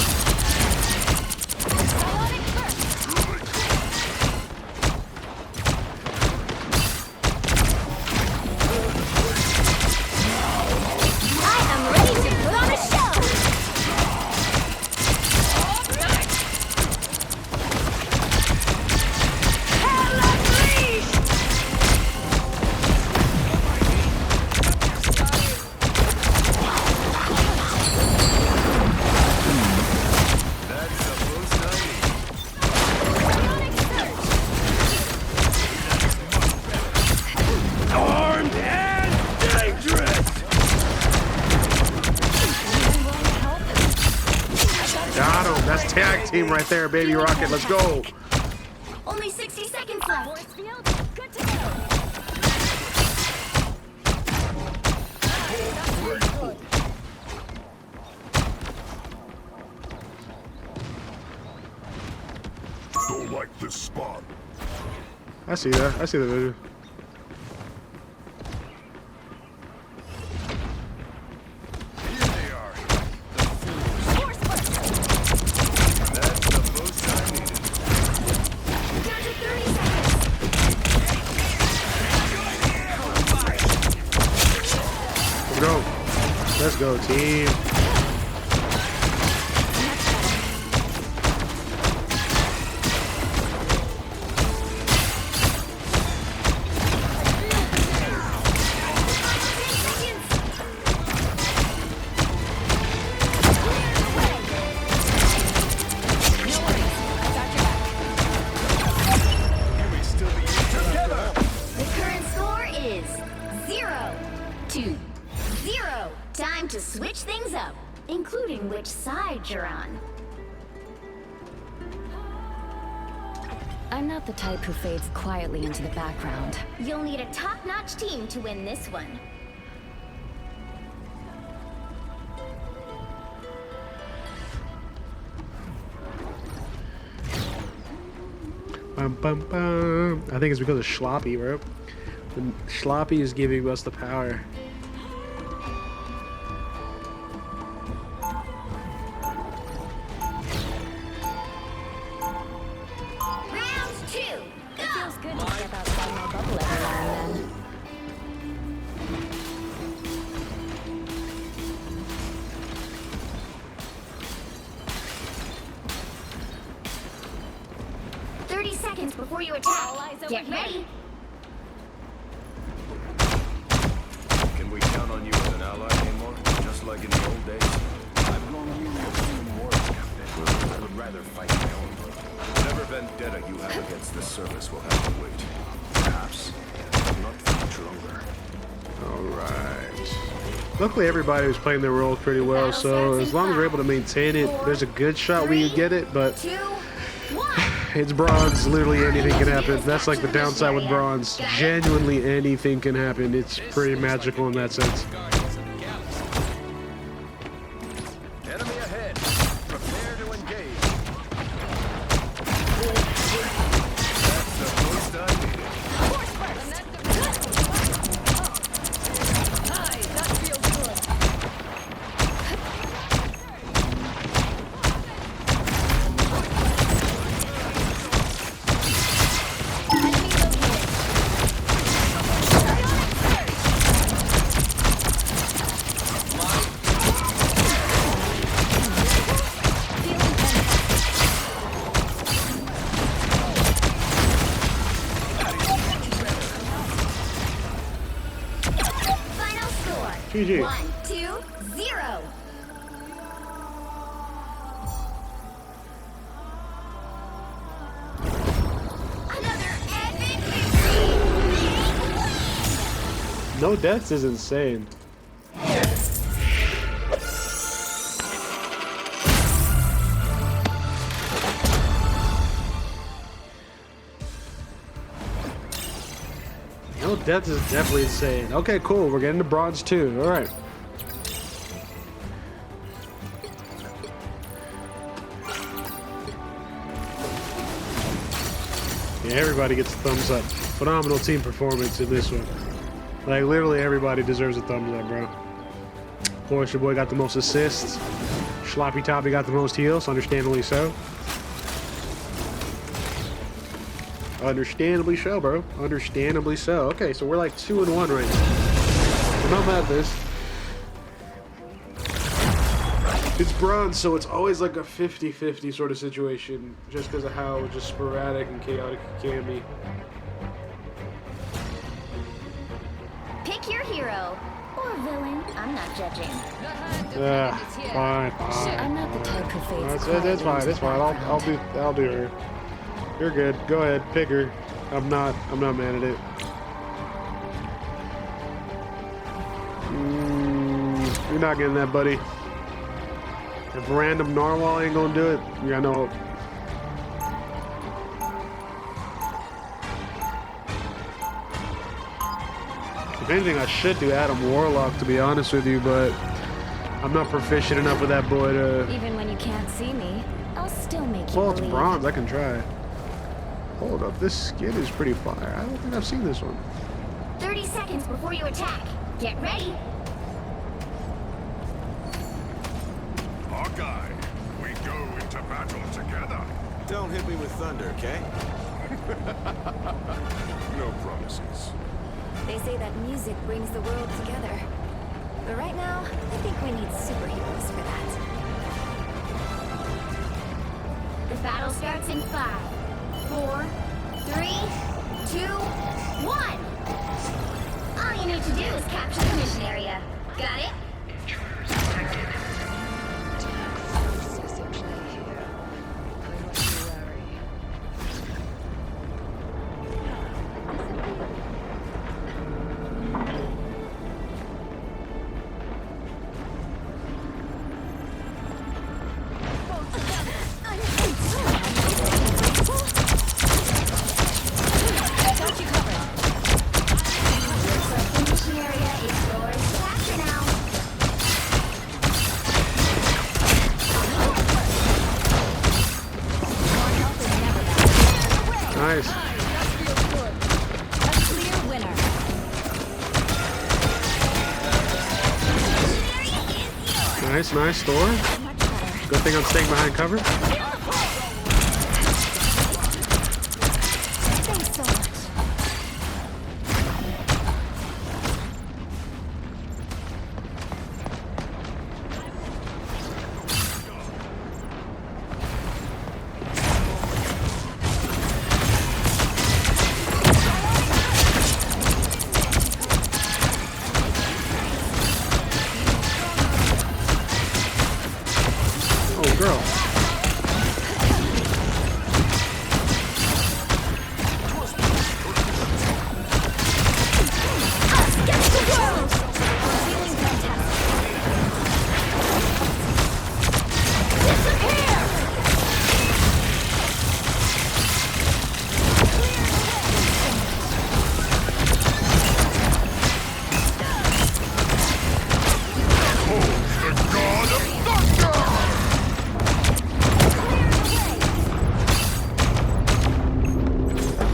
That's tag team right there, baby rocket. Let's go. Only 60 seconds left. Force field, good to go. Don't like this spot. I see that. I see the vision. Let's go, team. The current score is 0-2. Time to switch things up, including which side you're on. I'm not the type who fades quietly into the background. You'll need a top-notch team to win this one. Bum, bum, bum. I think it's because of Sloppy, right? Sloppy is giving us the power. Good to step outside my bubble every now and then. Seconds before you attack. Get ready. Can we count on you as an ally anymore? Just like in the old days? I've known you a few wars, Captain. I would rather fight my own. Whatever vendetta you have against the service will have to wait. Perhaps, but not for much longer. Alright. Luckily everybody was playing their roles pretty well, so as long as we're able to maintain it, there's a good shot we get it, but it's bronze, literally anything can happen. That's like the downside with bronze. Genuinely anything can happen. It's pretty magical in that sense. Enemy ahead. Prepare to engage. GG. 1, 2, 0. Another epic victory! No deaths is insane. No deaths is definitely insane. Okay, cool. We're getting to bronze 2. All right. Yeah, everybody gets a thumbs up. Phenomenal team performance in this one. Like, literally everybody deserves a thumbs up, bro. Of course, your boy got the most assists. Sloppy Toppy got the most heals, understandably so. Understandably so, bro. Understandably so. Okay, so we're like 2-1 right now. I'm not mad at this. It's bronze, so it's always like a 50-50 sort of situation, just because of how just sporadic and chaotic it can be. Pick your hero or villain. I'm not judging. Fine. I'm not the type who fades. That's fine. That's fine. I'll do her. You're good. Go ahead. Pick her. I'm not mad at it. You're not getting that, buddy. If random narwhal ain't gonna do it, you got no hope. If anything, I should do Adam Warlock, to be honest with you, but I'm not proficient enough with that boy to... Even when you can't see me, I'll still make you Well, it's believe. bronze. I can try. Hold up. This skin is pretty fire. I don't think I've seen this one. 30 seconds before you attack. Get ready. Hawkeye, we go into battle together. Don't hit me with thunder, okay? No promises. They say that music brings the world together. But right now, I think we need superheroes for that. The battle starts in 5, 4, 3, 2, 1. All you need to do is capture the mission area. Got it? Intruders detected. Attack force is in play here. We must be wary. Got you covered. The mission area is yours to capture now. More help is never bad. Nice. That feels good. A clear winner. Nice, Thor. Much better. Good thing I'm staying behind cover. Thanks so much. Oh, girl. Feeling fantastic.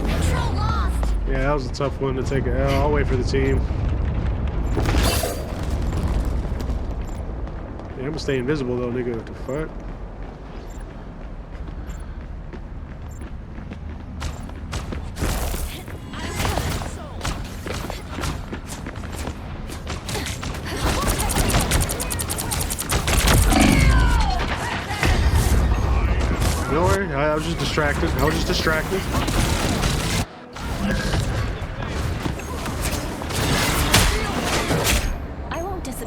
Control lost. Yeah, that was a tough one to take. I'll wait for the team. Yeah, I'm gonna stay invisible though, nigga. What the fuck? Don't worry, I was just distracted. I won't disappear.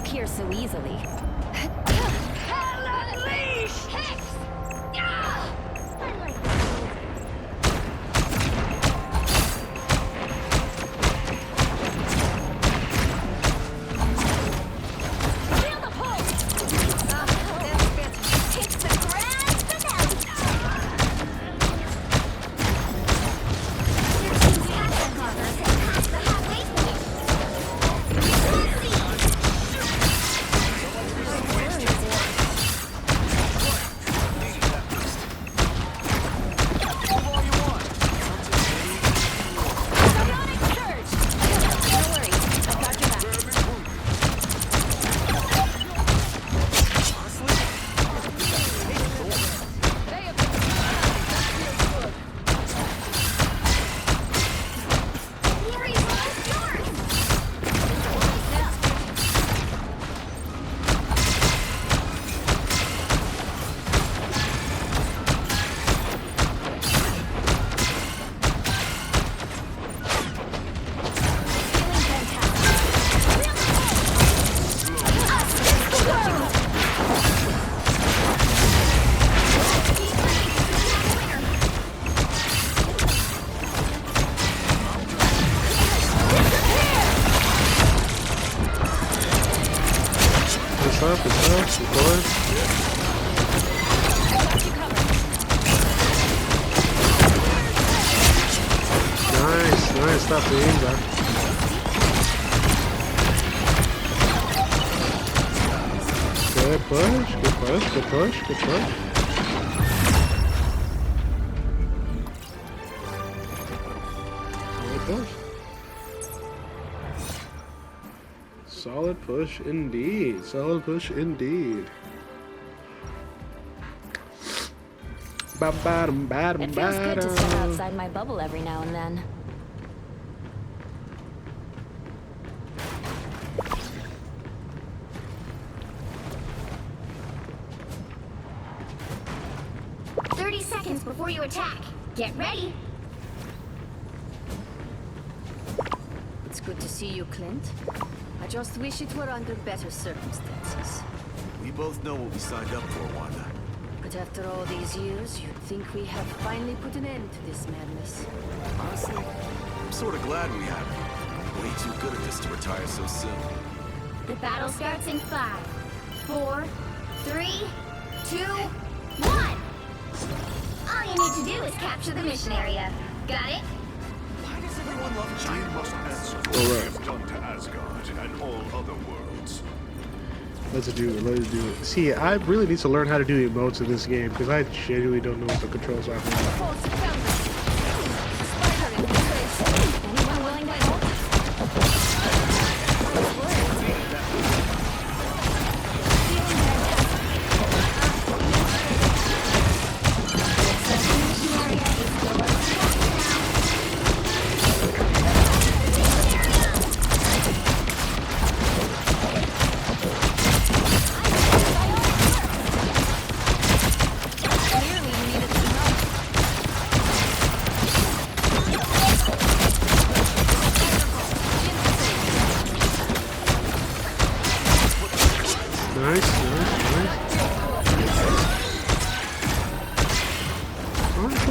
Nice stuff to aim there. Good push, good push, good push, good push. Good push. Solid push indeed. Solid push indeed. It feels good to step outside my bubble every now and then. Before you attack. Get ready. It's good to see you, Clint. I just wish it were under better circumstances. We both know what we signed up for, Wanda. But after all these years, you'd think we have finally put an end to this madness. Honestly, I'm sort of glad we haven't. Way too good at this to retire so soon. The battle starts in 5, 4, 3, 2, 1. All you need to do is capture the mission area. Got it? Why does everyone love giant must answer for what we have done to Asgard and all other worlds. Let's do it. Let's do it. See, I really need to learn how to do the emotes in this game because I genuinely don't know what the controls are. Anyone willing to help?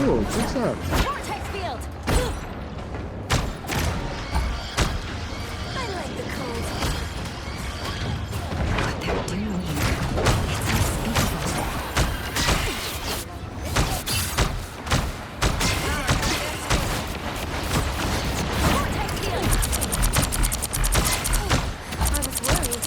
What's up? Vortex field! I like the cold. What they're doing here, it's unspeakable. Vortex field! I was worried.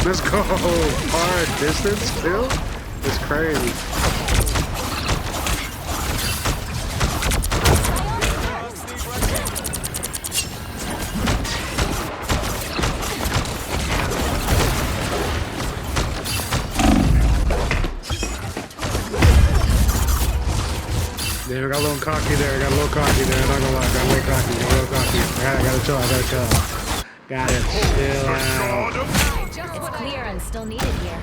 Let's go! Hard distance kill? It's crazy. Yeah, I got a little cocky there. I'm not gonna lie. Got a little cocky. I gotta chill. Gotta chill out. It's clear and still needed here.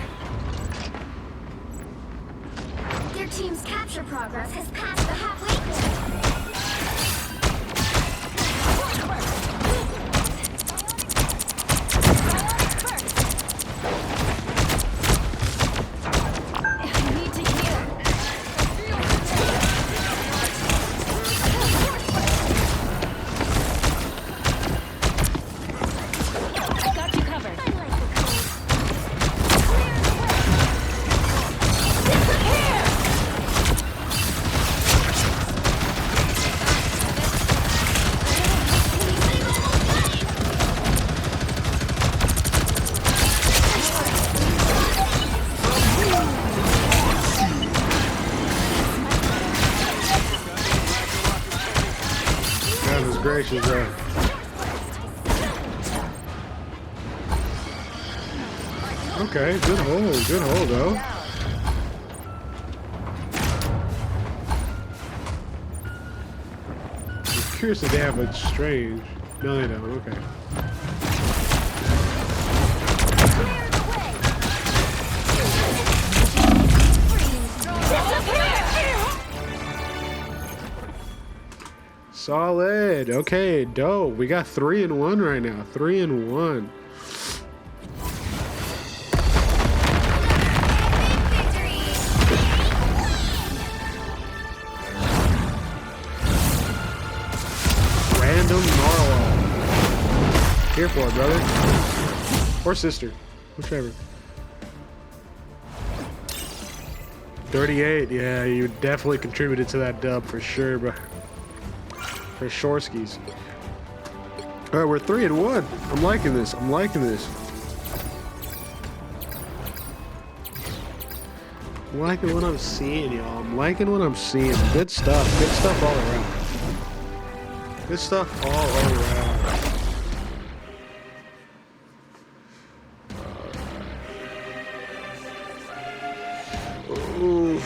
Their team's capture progress has passed the halfway point. I need to heal. I got you covered. versus Okay, good hold though. I'm curious if they have a strange. No, they don't. Okay. Solid. Okay, dope. We got 3 and 1 right now. 3 and 1. Random Narwhal. Here for it, brother. Or sister. Whichever. 38. Yeah, you definitely contributed to that dub for sure, bro. For Shorskis. All right, we're 3 and 1. I'm liking this. I'm liking this. I'm liking what I'm seeing, y'all. I'm liking what I'm seeing. Good stuff. Good stuff all around. Good stuff all around. Ooh.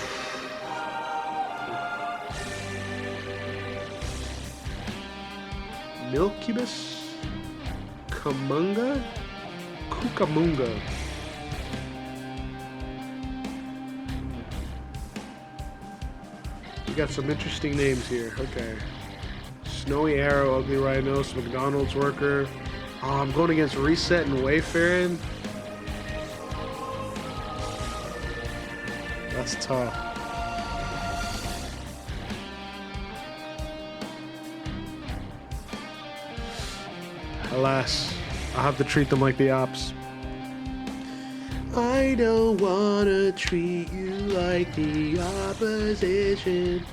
Milkibus? Kamunga? Kukamunga. We got some interesting names here. Okay. Snowy Arrow, Ugly Rhinos, McDonald's Worker. Oh, I'm going against Reset and Wayfaring. That's tough. Alas, I'll have to treat them like the ops. I don't wanna treat you like the opposition,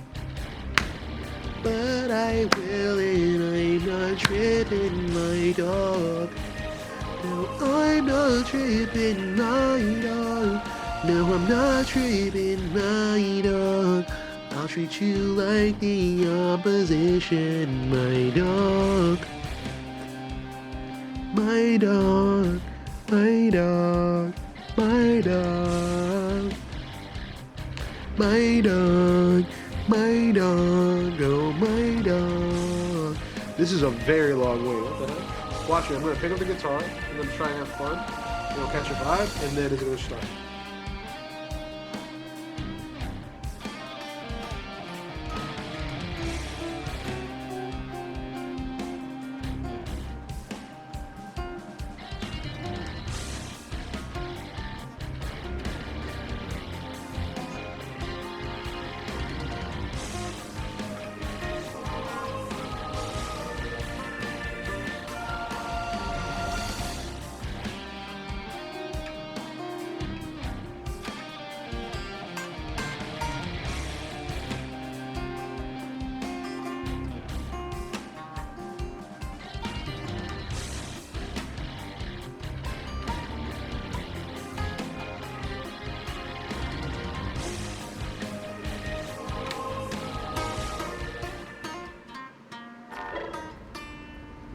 but I will, and I'm not tripping, my dog. No, I'm not tripping, my dog. No, I'm not tripping, my dog. I'll treat you like the opposition, my dog. My dog, my dog, my dog. My dog, my dog, oh my dog. This is a very long way. What the heck? Watch me, I'm gonna pick up the guitar, I'm gonna try and have fun, you know, catch a vibe, and then it's gonna start.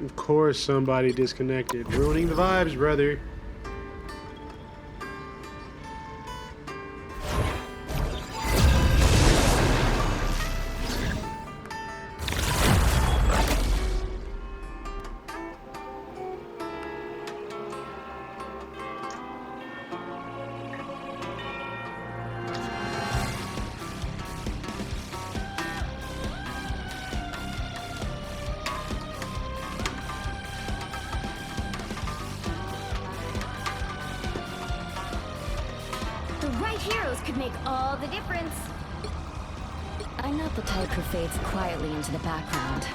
Of course somebody disconnected. Ruining the vibes, brother. Heroes could make all the difference. I'm not the type who fades quietly into the background.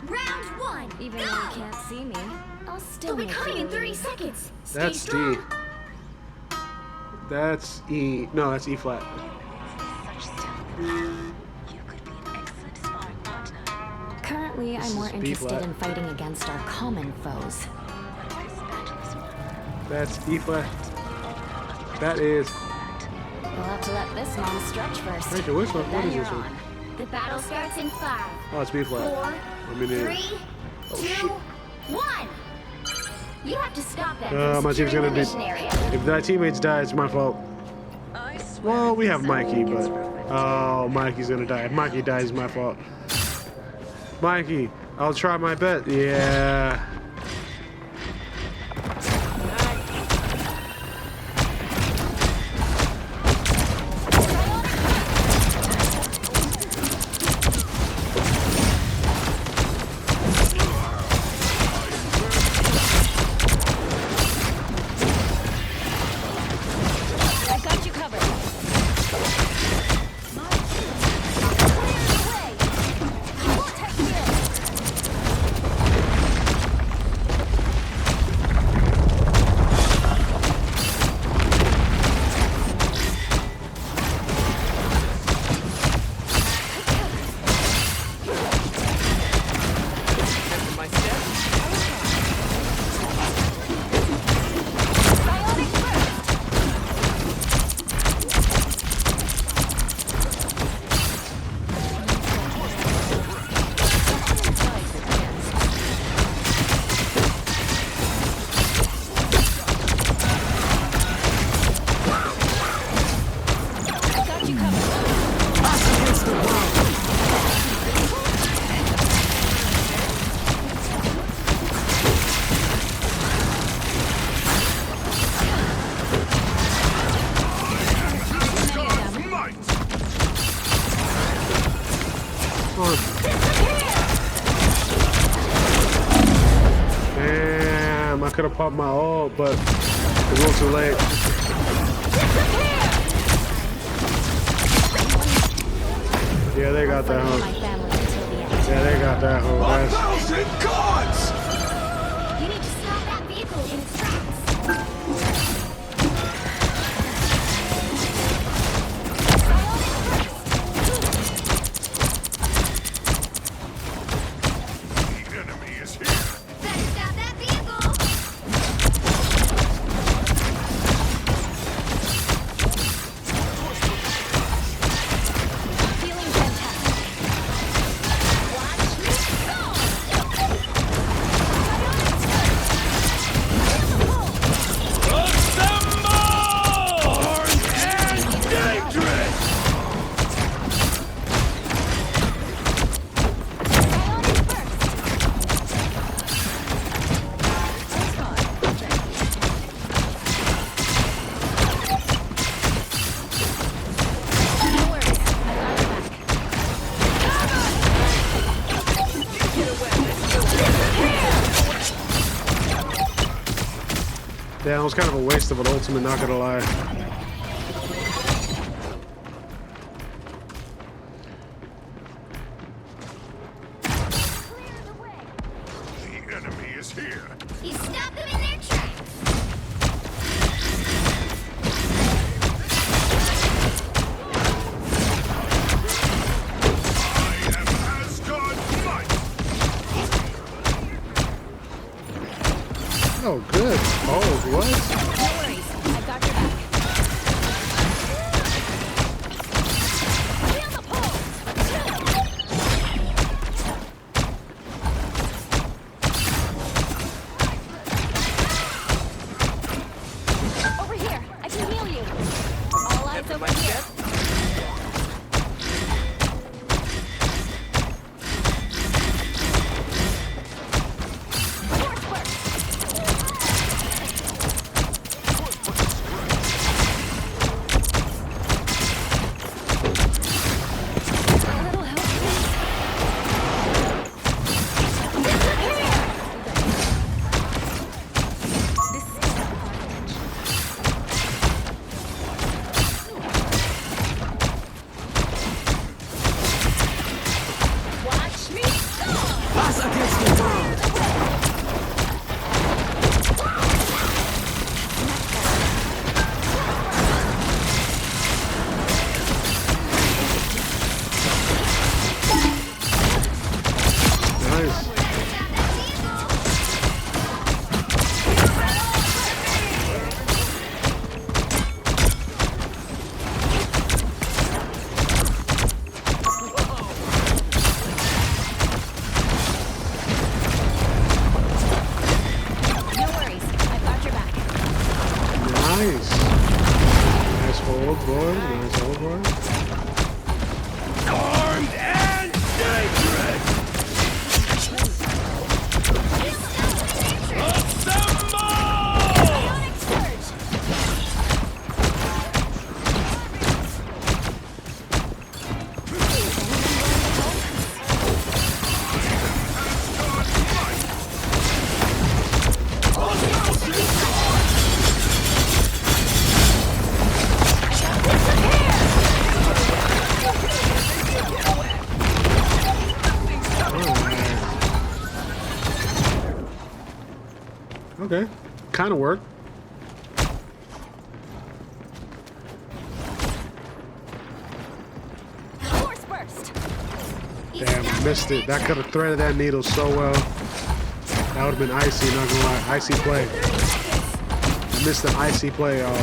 Round one. Even go. though you can't see me, I'll still They'll be make coming you in 30 leave. seconds. Stay That's strong. D. That's E. No, that's E flat. Currently, I'm more is B interested flat. in fighting against our common foes. That's E flat. That is. We'll have to let this mom stretch first. Rachel, which one? What Then is you're this one? on. The battle starts in 5, Oh, it's B 4, flat. I mean, it. 3, 2, 1. You have to stop them My from team's securing gonna the do. mission area. If my teammates die, it's my fault. Well, we have Mikey, but oh, Mikey's gonna die. If Mikey dies, it's my fault. Mikey, I'll try my best. Yeah. I got you covered. Damn, I could have popped my ult, but it's a little too late. Yeah, they got that My hoe. family until the end. Yeah, they got that hoe. That's- 1,000 gods! You need to stop that vehicle in its tracks. The enemy is here. Better stop that vehicle. Feeling fantastic. Watch me go. No worries. I got your back. Damn, it was kind of a waste of an ultimate, not gonna lie. The enemy is here. You stop them in their tracks. I am Asgard Might. Oh, good. Oh, what? No worries. I got your back. Feel the pull. Over here. I can heal you. All eyes over here. Force work. Okay. Kind of worked. Force burst. Damn, missed it. That could have threaded that needle so well. That would have been icy, not gonna lie. Icy play. I missed an icy play, y'all.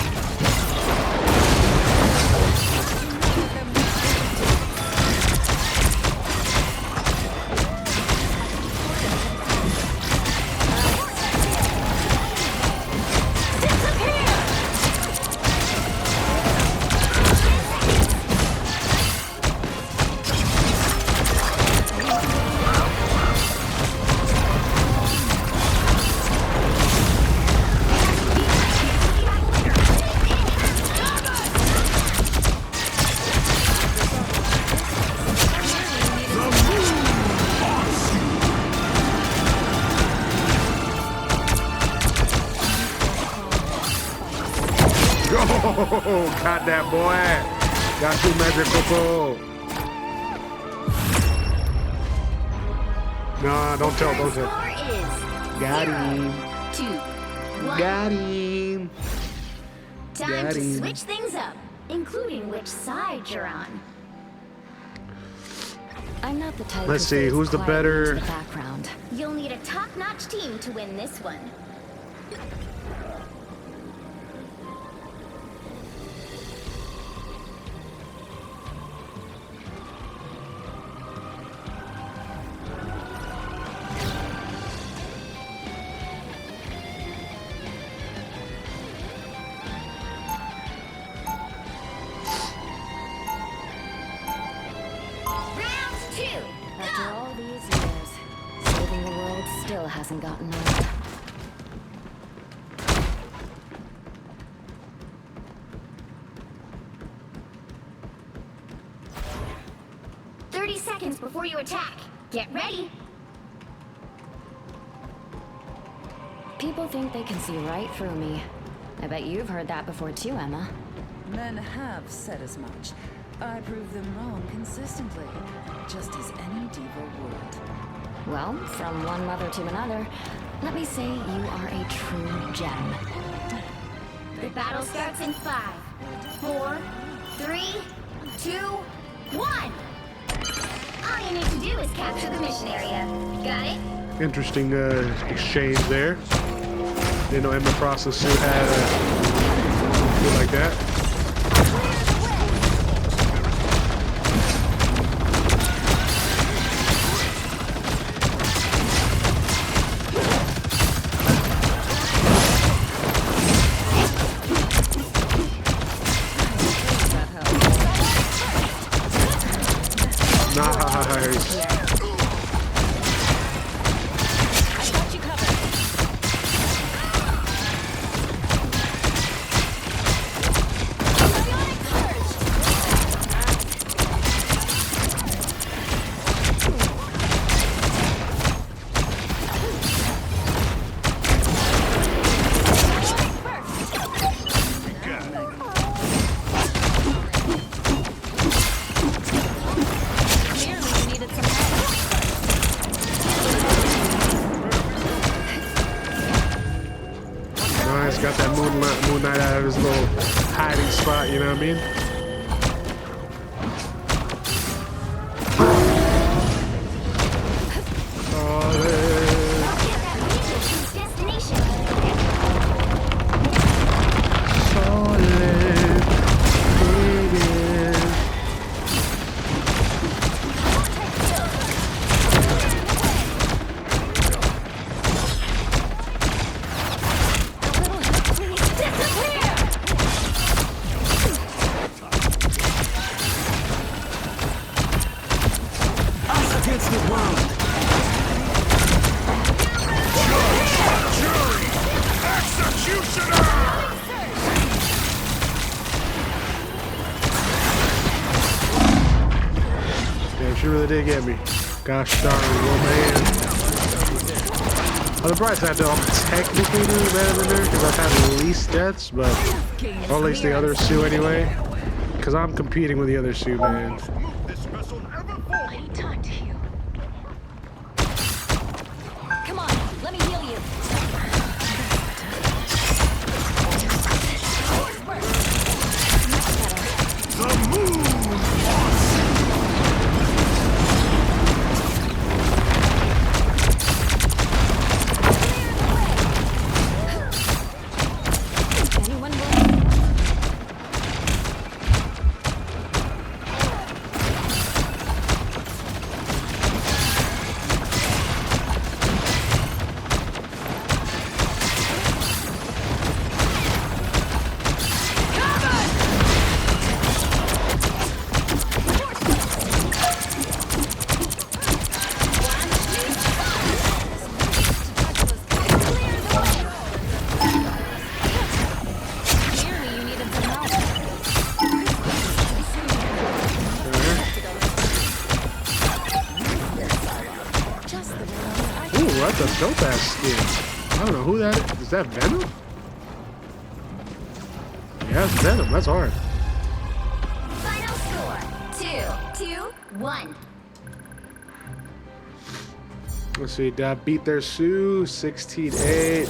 Oh, got that boy. Got too magical. Nah, don't tell. Got him. 2, 1. Got him. Time Got to him. switch things up, including which side you're on. I'm not the type. Let's who see, fades who's the quietly better- into the background. You'll need a top-notch team to win this one. Round 2. After all these years, saving the world still hasn't gotten old. Go. 30 seconds before you attack. Get ready. People think they can see right through me. I bet you've heard that before too, Emma. Men have said as much. I prove them wrong consistently, just as any diva would. Well, from one mother to another, let me say you are a true gem. The battle starts in 5, 4, 3, 2, 1. All you need to do is capture the mission area. Got it? Interesting exchange there. Didn't know Emma Frost's suit had a feel like that. Nice. I got you covered. Nice, got that Moon Knight out of his little hiding spot, you know what I mean? Against the world. Judge, jury, executioner! Damn, she really did get me. Gosh darn, little man. On the bright side, though, I'm technically doing better than her because I've had the least deaths, but or at least the other Sue anyway. Because I'm competing with the other Sue, man. Come on, let me heal you. That's a dope ass skin. I don't know who that is. Is that Venom? Yeah, it's Venom. That's hard. Final score 2-2-1. Let's see. Did I beat their Sue? 16-8.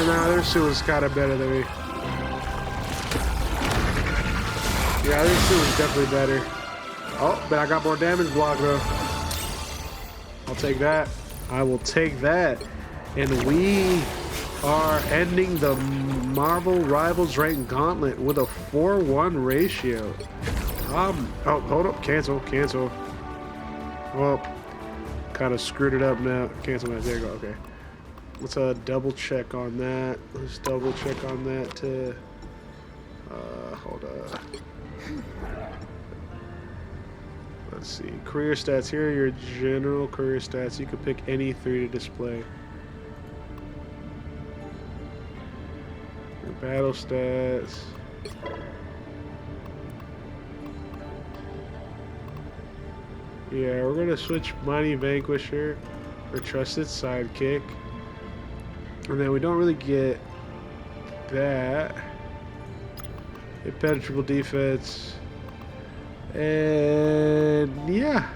Nah, their Sue is kind of better than me. Yeah, their Sue is definitely better. Oh, but I got more damage block though. I'll take that. I will take that. And we are ending the Marvel Rivals Rank Gauntlet with a 4-1 ratio. Oh, hold up. Cancel. Well, kind of screwed it up now. Cancel that. There you go. Okay. Let's double check on that. Let's double check on that to hold up. Let's see. Career stats. Here are your general career stats. You can pick any 3 to display. Your battle stats. Yeah, we're gonna switch Mighty Vanquisher for Trusted Sidekick. And then we don't really get that. Impenetrable defense. And yeah.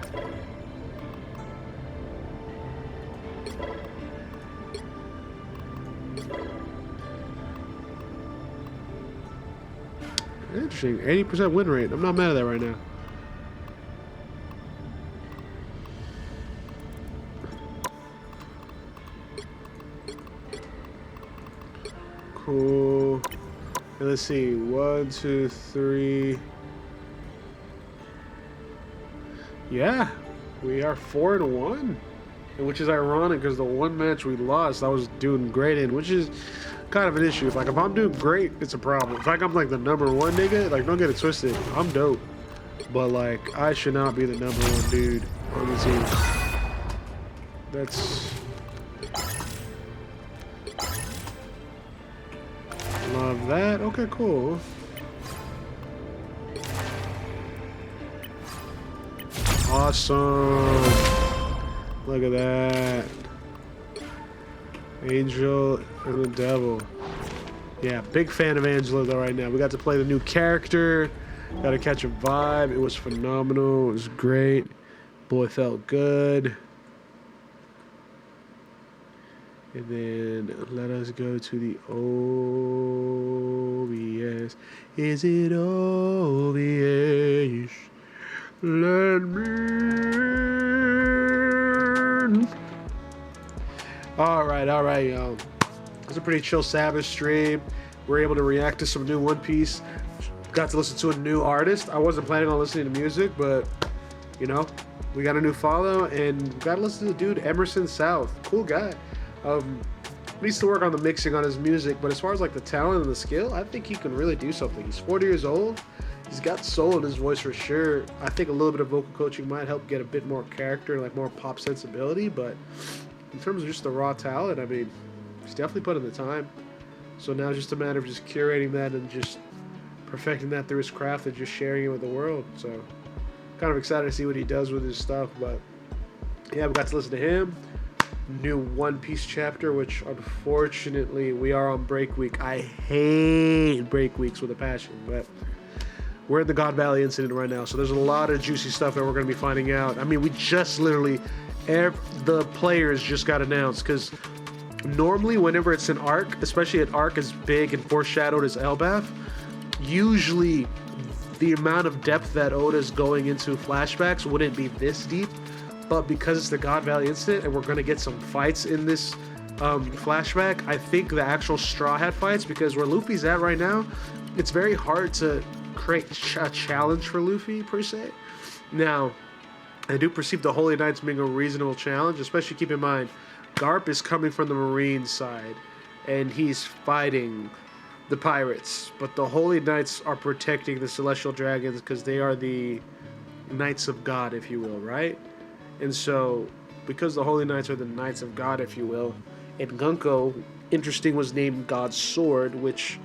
Interesting. 80% win rate. I'm not mad at that right now. Cool. And let's see. 1, 2, 3. Yeah, we are 4-1, which is ironic because the one match we lost, I was doing great in, which is kind of an issue. Like if I'm doing great, it's a problem. If like I'm like the number 1 nigga, like don't get it twisted. I'm dope, but like I should not be the number 1 dude on the team. That's love that. Okay, cool. Awesome. Look at that. Angel and the Devil. Yeah, big fan of Angela though right now. We got to play the new character. Got to catch a vibe. It was phenomenal. It was great. Boy, felt good. And then let us go to the OBS. Is it OBS? Let me in. All right, y'all. It was a pretty chill Sabbath stream. We're able to react to some new One Piece. Got to listen to a new artist. I wasn't planning on listening to music, but you know, we got a new follow and got to listen to the dude Emerson South. Cool guy. Needs to work on the mixing on his music, but as far as like the talent and the skill, I think he can really do something. He's 40 years old. He's got soul in his voice for sure. I think a little bit of vocal coaching might help get a bit more character, like more pop sensibility, but in terms of just the raw talent, I mean, he's definitely put in the time. So now it's just a matter of just curating that and just perfecting that through his craft and just sharing it with the world. So kind of excited to see what he does with his stuff, but yeah, we got to listen to him. New One Piece chapter, which unfortunately we are on break week. I hate break weeks with a passion, but we're in the God Valley incident right now, so there's a lot of juicy stuff that we're going to be finding out. I mean, we just literally, the players just got announced, because normally whenever it's an arc, especially an arc as big and foreshadowed as Elbaf, usually the amount of depth that Oda's going into flashbacks wouldn't be this deep. But because it's the God Valley incident and we're going to get some fights in this flashback, I think the actual Straw Hat fights, because where Luffy's at right now, it's very hard to create a challenge for Luffy, per se. Now, I do perceive the Holy Knights being a reasonable challenge, especially keep in mind, Garp is coming from the Marine side, and he's fighting the pirates. But the Holy Knights are protecting the Celestial Dragons because they are the Knights of God, if you will, right? And so, because the Holy Knights are the Knights of God, if you will, and Gunko, interesting, was named God's Sword, which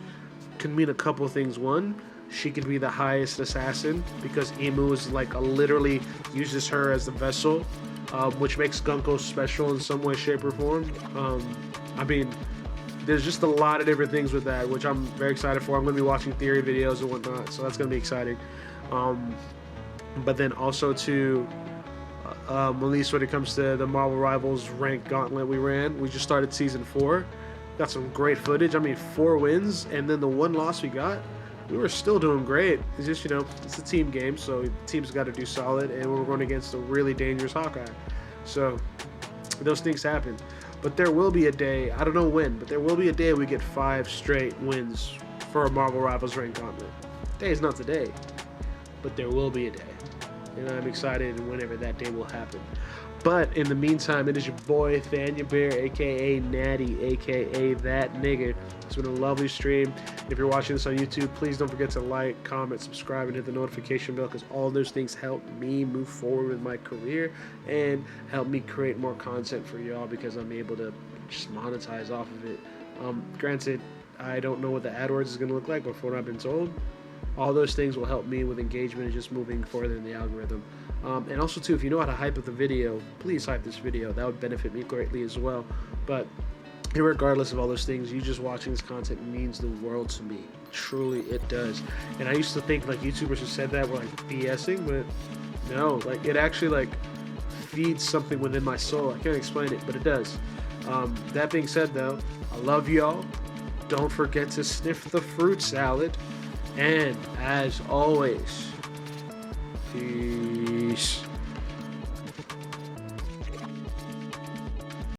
can mean a couple things. One, she could be the highest assassin because Emu is like literally uses her as the vessel, which makes Gunko special in some way, shape, or form. I mean, there's just a lot of different things with that, which I'm very excited for. I'm going to be watching theory videos and whatnot, so that's going to be exciting. But then also to at least when it comes to the Marvel Rivals ranked gauntlet we ran, we just started season 4. Got some great footage. I mean, 4 wins, and then the 1 loss we got, we were still doing great. It's just, it's a team game, so the team's got to do solid, and we're going against a really dangerous Hawkeye. So those things happen. But there will be a day, I don't know when, but there will be a day we get 5 straight wins for a Marvel Rivals ranked gauntlet. Day is not today, but there will be a day. And I'm excited whenever that day will happen. But in the meantime, it is your boy ThaniaBear, aka Natty, aka that nigga. It's been a lovely stream. If you're watching this on YouTube, please don't forget to like, comment, subscribe, and hit the notification bell, because all those things help me move forward with my career and help me create more content for y'all, because I'm able to just monetize off of it. Granted, I don't know what the AdWords is going to look like, but from what I've been told, all those things will help me with engagement and just moving further in the algorithm. And also too, if you know how to hype up the video, please hype this video. That would benefit me greatly as well. But regardless of all those things, you just watching this content means the world to me. Truly, it does. And I used to think like YouTubers who said that were like BSing, but no, like it actually like feeds something within my soul. I can't explain it, but it does. That being said though, I love y'all. Don't forget to sniff the fruit salad. And as always, peace.